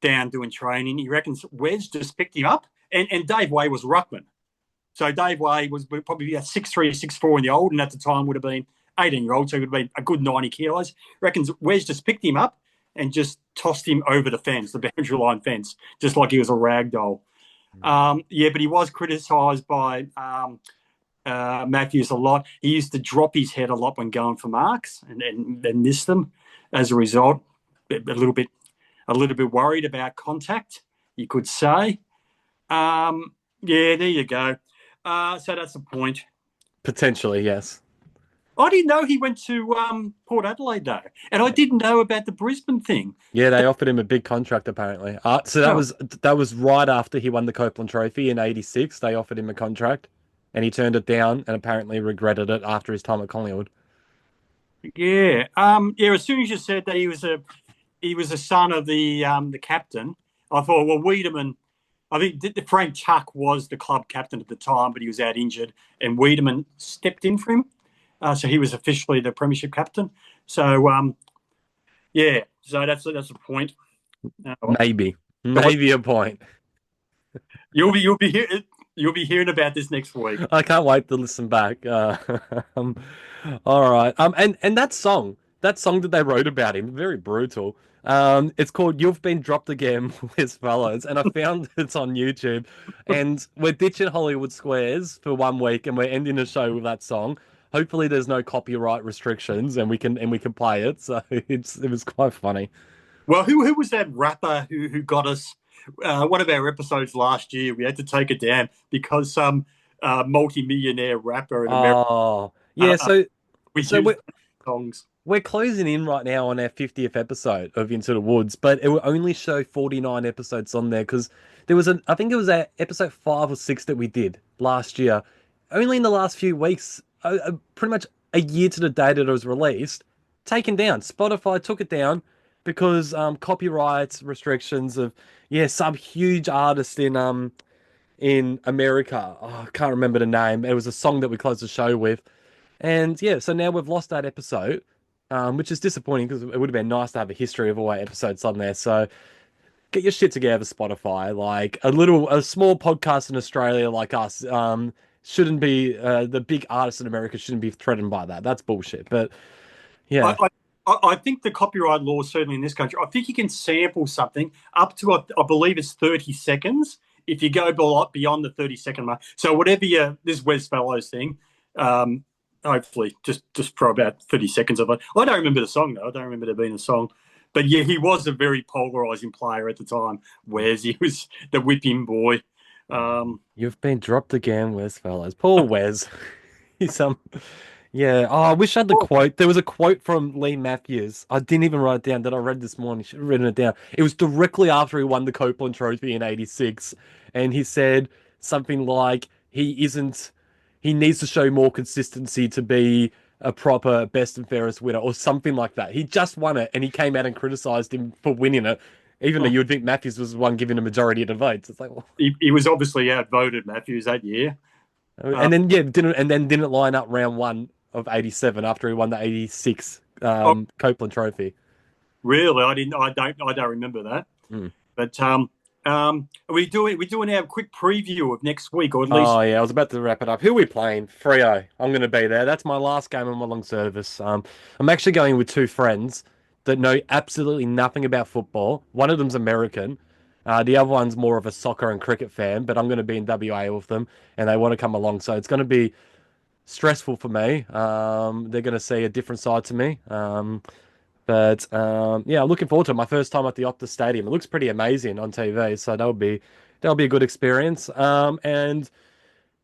doing training. He reckons Wes just picked him up, and Dave Way was ruckman. So Dave Way was probably 6'3", 6'4" in the old, and at the time would have been 18-year-old, so he would have been a good 90 kilos. Reckons Wes just picked him up and just tossed him over the fence, the boundary line fence, just like he was a rag doll. But he was criticised by Matthews a lot. He used to drop his head a lot when going for marks and miss them. As a result, a little bit worried about contact, you could say. There you go. So that's the point. Potentially, yes. I didn't know he went to Port Adelaide, though. And I didn't know about the Brisbane thing. Yeah, they offered him a big contract, apparently. So that was right after he won the Copeland Trophy in '86. They offered him a contract, and he turned it down and apparently regretted it after his time at Collingwood. Yeah. As soon as you said that he was a son of the captain, I thought, well, Wiedemann, I think Frank Tuck was the club captain at the time, but he was out injured, and Wiedemann stepped in for him. So he was officially the premiership captain. So, so that's the point. Maybe a point. You'll be hearing about this next week. I can't wait to listen back. All right. And that song that they wrote about him, very brutal. It's called "You've Been Dropped Again" with fellas, and I found it's on YouTube. And we're ditching Hollywood Squares for 1 week, and we're ending the show with that song. Hopefully, there's no copyright restrictions, and we can play it. So it was quite funny. Well, who was that rapper who got us? One of our episodes last year, we had to take it down because some multi-millionaire rapper in America. Oh, yeah. We're songs. We're closing in right now on our 50th episode of Into the Woods, but it will only show 49 episodes on there because there was I think it was episode 5 or 6 that we did last year. Only in the last few weeks, pretty much a year to the day that it was released, taken down. Spotify took it down because copyright restrictions of some huge artist in America. Oh, I can't remember the name. It was a song that we closed the show with, and so now we've lost that episode. Which is disappointing because it would have been nice to have a history of all our episodes on there. So get your shit together, Spotify. Like a small podcast in Australia like us shouldn't be, the big artists in America shouldn't be threatened by that. That's bullshit. But yeah. I think the copyright law, certainly in this country, I think you can sample something up to, I believe it's 30 seconds if you go beyond the 30-second mark. So whatever this Wes Fellows thing, hopefully, just for about 30 seconds of it. I don't remember the song, though. I don't remember there being a song. But, yeah, he was a very polarising player at the time, Wes. He was the whipping boy. You've been dropped again, Wes Fellows. Poor Wes. He's yeah. Oh, I wish I had the quote. There was a quote from Lee Matthews. I didn't even write it down that I read this morning. Should have written it down. It was directly after he won the Copeland Trophy in '86. And he said something like, he needs to show more consistency to be a proper best and fairest winner or something like that. He just won it and he came out and criticised him for winning it, even though you would think Matthews was the one giving a majority of the votes. It's like, well, he was obviously outvoted, Matthews, that year. And then didn't line up round 1 of '87 after he won the '86 Copeland Trophy. Really? I don't remember that. But we're doing our quick preview of next week, or at least. Oh yeah, I was about to wrap it up. Who are we playing? Freo. I'm going to be there. That's my last game of my long service. I'm actually going with 2 friends that know absolutely nothing about football. One of them's American. The other one's more of a soccer and cricket fan, but I'm going to be in WA with them, and they want to come along. So it's going to be stressful for me. They're going to see a different side to me. But looking forward to it. My first time at the Optus Stadium. It looks pretty amazing on TV, so that'll be a good experience. And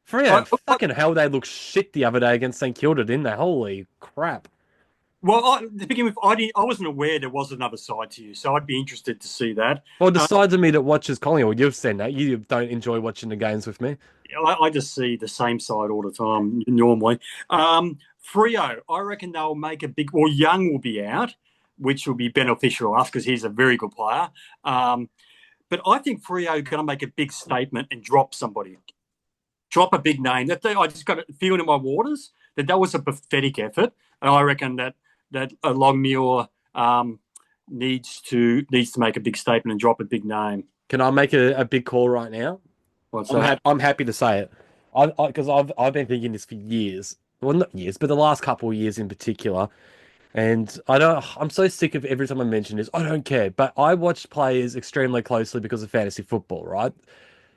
Freo, fucking hell, they looked shit the other day against St Kilda, didn't they? Holy crap! Well, to begin with, I wasn't aware there was another side to you, so I'd be interested to see that. Well, the sides of me that watches Collingwood, you've seen that. You don't enjoy watching the games with me. I just see the same side all the time normally. Freo, I reckon they'll make a big. Well, Young will be out, which will be beneficial to us because he's a very good player. But I think Freo are going to make a big statement and drop somebody, drop a big name. I just got a feeling in my waters that was a pathetic effort, and I reckon that Longmuir needs to make a big statement and drop a big name. Can I make a big call right now? I'm happy to say it, because I've been thinking this for years. Well, not years, but the last couple of years in particular. And I'm so sick of every time I mention this. I don't care, but I watch players extremely closely because of fantasy football, right?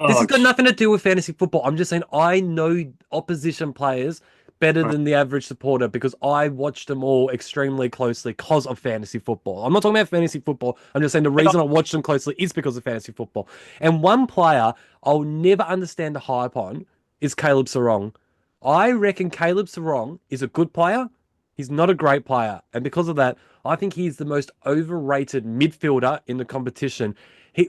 This has got nothing to do with fantasy football. I'm just saying I know opposition players better than the average supporter because I watch them all extremely closely because of fantasy football. I'm not talking about fantasy football. I'm just saying the reason I watch them closely is because of fantasy football. And one player I'll never understand the hype on is Caleb Sarong. I reckon Caleb Sarong is a good player. He's not a great player. And because of that, I think he's the most overrated midfielder in the competition. He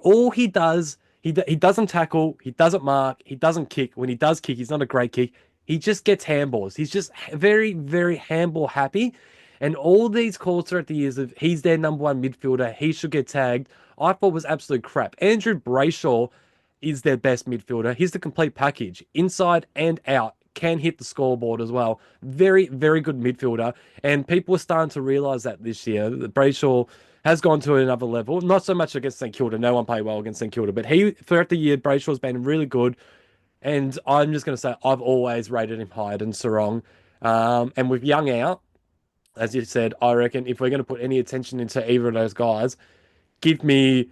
doesn't tackle, he doesn't mark, he doesn't kick. When he does kick, he's not a great kick. He just gets handballs. He's just very, very handball happy. And all these calls throughout the years of he's their number one midfielder, he should get tagged, I thought was absolute crap. Andrew Brayshaw is their best midfielder. He's the complete package, inside and out. Can hit the scoreboard as well. Very, very good midfielder. And people are starting to realise that this year. Brayshaw has gone to another level. Not so much against St Kilda. No one played well against St Kilda. But throughout the year, Brayshaw's been really good. And I'm just going to say I've always rated him higher than Sarong. And with Young out, as you said, I reckon if we're going to put any attention into either of those guys, give me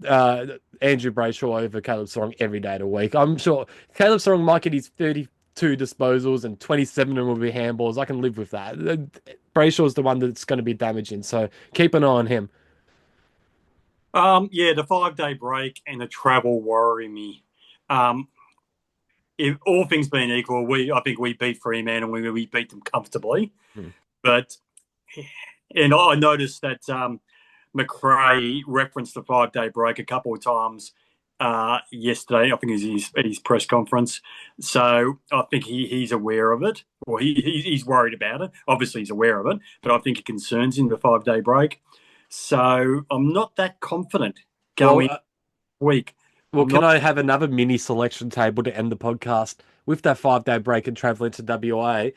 Andrew Brayshaw over Caleb Sarong every day of the week. I'm sure Caleb Sarong might get his 32 disposals and 27 of them will be handballs. I can live with that. Brayshaw's the one that's going to be damaging, so keep an eye on him. The 5-day break and the travel worry me. If all things being equal, I think we beat Fremantle and we beat them comfortably. But I noticed that McRae referenced the 5-day break a couple of times yesterday. I think it was at his press conference. So I think he's aware of it, or he's worried about it. Obviously, he's aware of it, but I think it concerns him, the 5-day break. So I'm not that confident going week. Well, can I have another mini selection table to end the podcast? With that 5-day break and travelling to WA,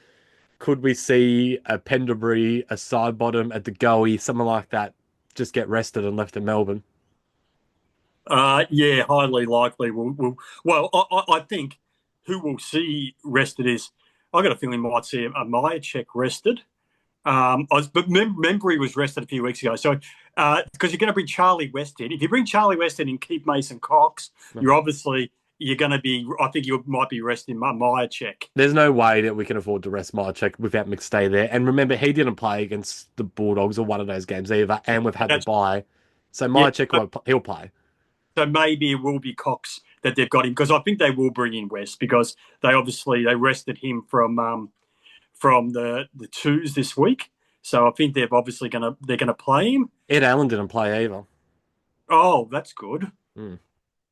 could we see a Pendlebury, a Sidebottom, a De Goey, something like that, just get rested and left in Melbourne? Highly likely. I think who we'll see rested is, I got a feeling we might see a Myercheck rested. But Membry was rested a few weeks ago. So, because you're going to bring Charlie West in. If you bring Charlie West in and keep Mason Cox, you're going to be, I think you might be resting Myercheck. There's no way that we can afford to rest Myercheck without McStay there. And remember, he didn't play against the Bulldogs or one of those games either, and we've had to bye. So Myercheck, he'll play. So maybe it will be Cox that they've got him, because I think they will bring in West, because they rested him from the twos this week. So I think they're obviously gonna play him. Ed Allen didn't play either. Oh, that's good.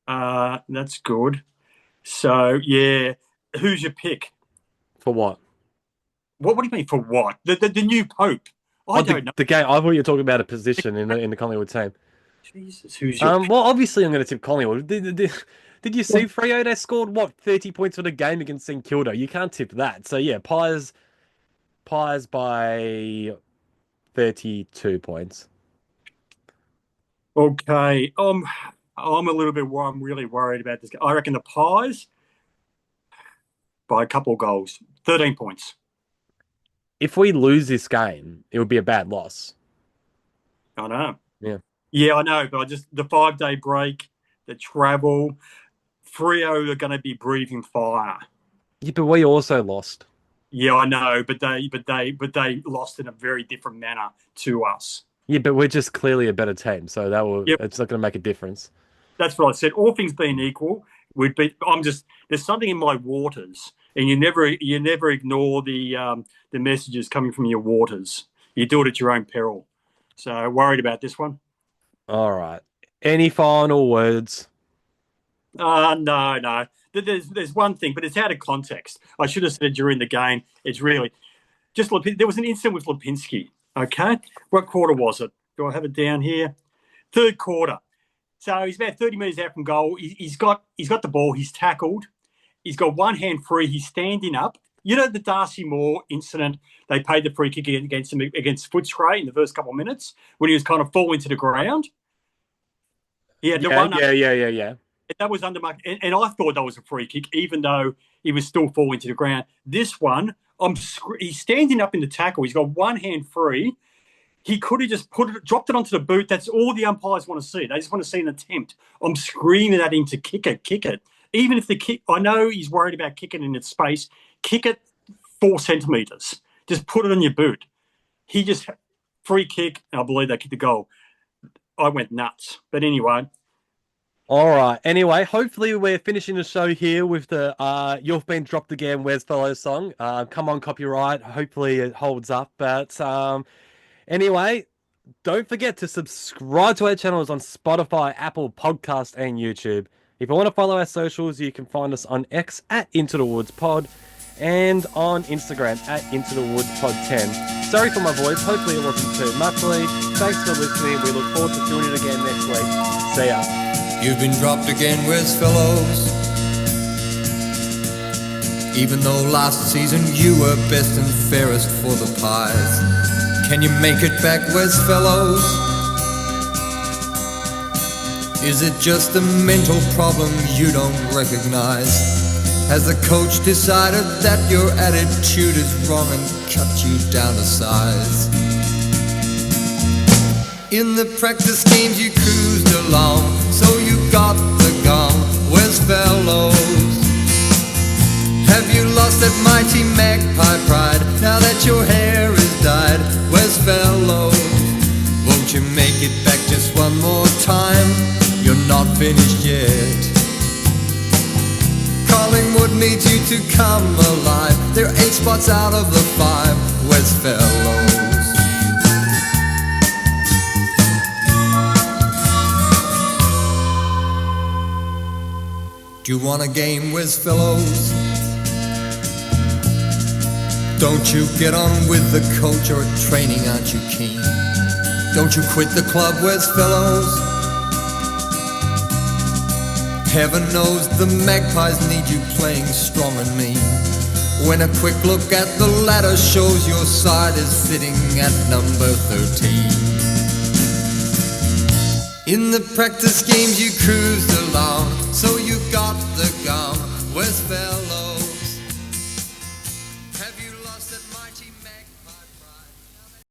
That's good. So who's your pick? For what? What do you mean for what? The new Pope? I don't know. The game. I thought you were talking about a position in the Collingwood team. Jesus, who's your pick? Well, obviously I'm going to tip Collingwood. Did you see Freo? They scored 30 points for the game against St Kilda. You can't tip that. So Pies by 32 points. Okay. I'm a little bit. I'm really worried about this. I reckon the Pies by a couple of goals, 13 points. If we lose this game, it would be a bad loss. I know. Yeah, I know. But the 5-day break, the travel, Freo are going to be breathing fire. Yeah, but we also lost. Yeah, I know, but they lost in a very different manner to us. Yeah, but we're just clearly a better team, so it's not going to make a difference. That's what I said. All things being equal, there's something in my waters, and you never ignore the messages coming from your waters. you do it at your own peril. So worried about this one. All right. Any final words? No. There's one thing, but it's out of context. I should have said it during the game. It's really just there was an incident with Lipinski. Okay, what quarter was it? Do I have it down here? Third quarter. So he's about 30 metres out from goal. He's got the ball. He's tackled. He's got one hand free. He's standing up. You know the Darcy Moore incident? They paid the free kick against him against Footscray in the first couple of minutes when he was kind of falling to the ground. Yeah. That was under mark, and I thought that was a free kick, even though he was still falling to the ground. This one, he's standing up in the tackle. He's got one hand free. He could have just dropped it onto the boot. That's all the umpires want to see. They just want to see an attempt. I'm screaming at him to kick it. Even if the kick, I know he's worried about kicking in its space. Kick it 4 centimetres. Just put it on your boot. He just free kick, and I believe they kicked the goal. I went nuts. But anyway. All right. Anyway, hopefully we're finishing the show here with the You've Been Dropped Again, Where's Fellow song. Come on, copyright. Hopefully it holds up. But anyway, don't forget to subscribe to our channels on Spotify, Apple Podcast, and YouTube. If you want to follow our socials, you can find us on X at Into the Woods Pod and on Instagram at Into the Woods Pod 10. Sorry for my voice. Hopefully it wasn't too muffly. Thanks for listening. We look forward to doing it again next week. See ya. You've been dropped again, Wes Fellows. Even though last season you were best and fairest for the Pies, can you make it back, Wes Fellows? Is it just a mental problem you don't recognise? Has the coach decided that your attitude is wrong and cut you down to size? In the practice games you cruised along, so you got the gong, Wes Fellows. Have you lost that mighty magpie pride, now that your hair is dyed, Wes Fellows? Won't you make it back just one more time? You're not finished yet. Collingwood needs you to come alive. They're 8 spots out of the 5, Wes Fellows. Do you want a game, Wes Fellows? Don't you get on with the coach or at training, aren't you keen? Don't you quit the club, Wes Fellows? Heaven knows the Magpies need you playing strong and mean, when a quick look at the ladder shows your side is sitting at number 13. In the practice games you cruised along, so you got the gong, Wes Fellows.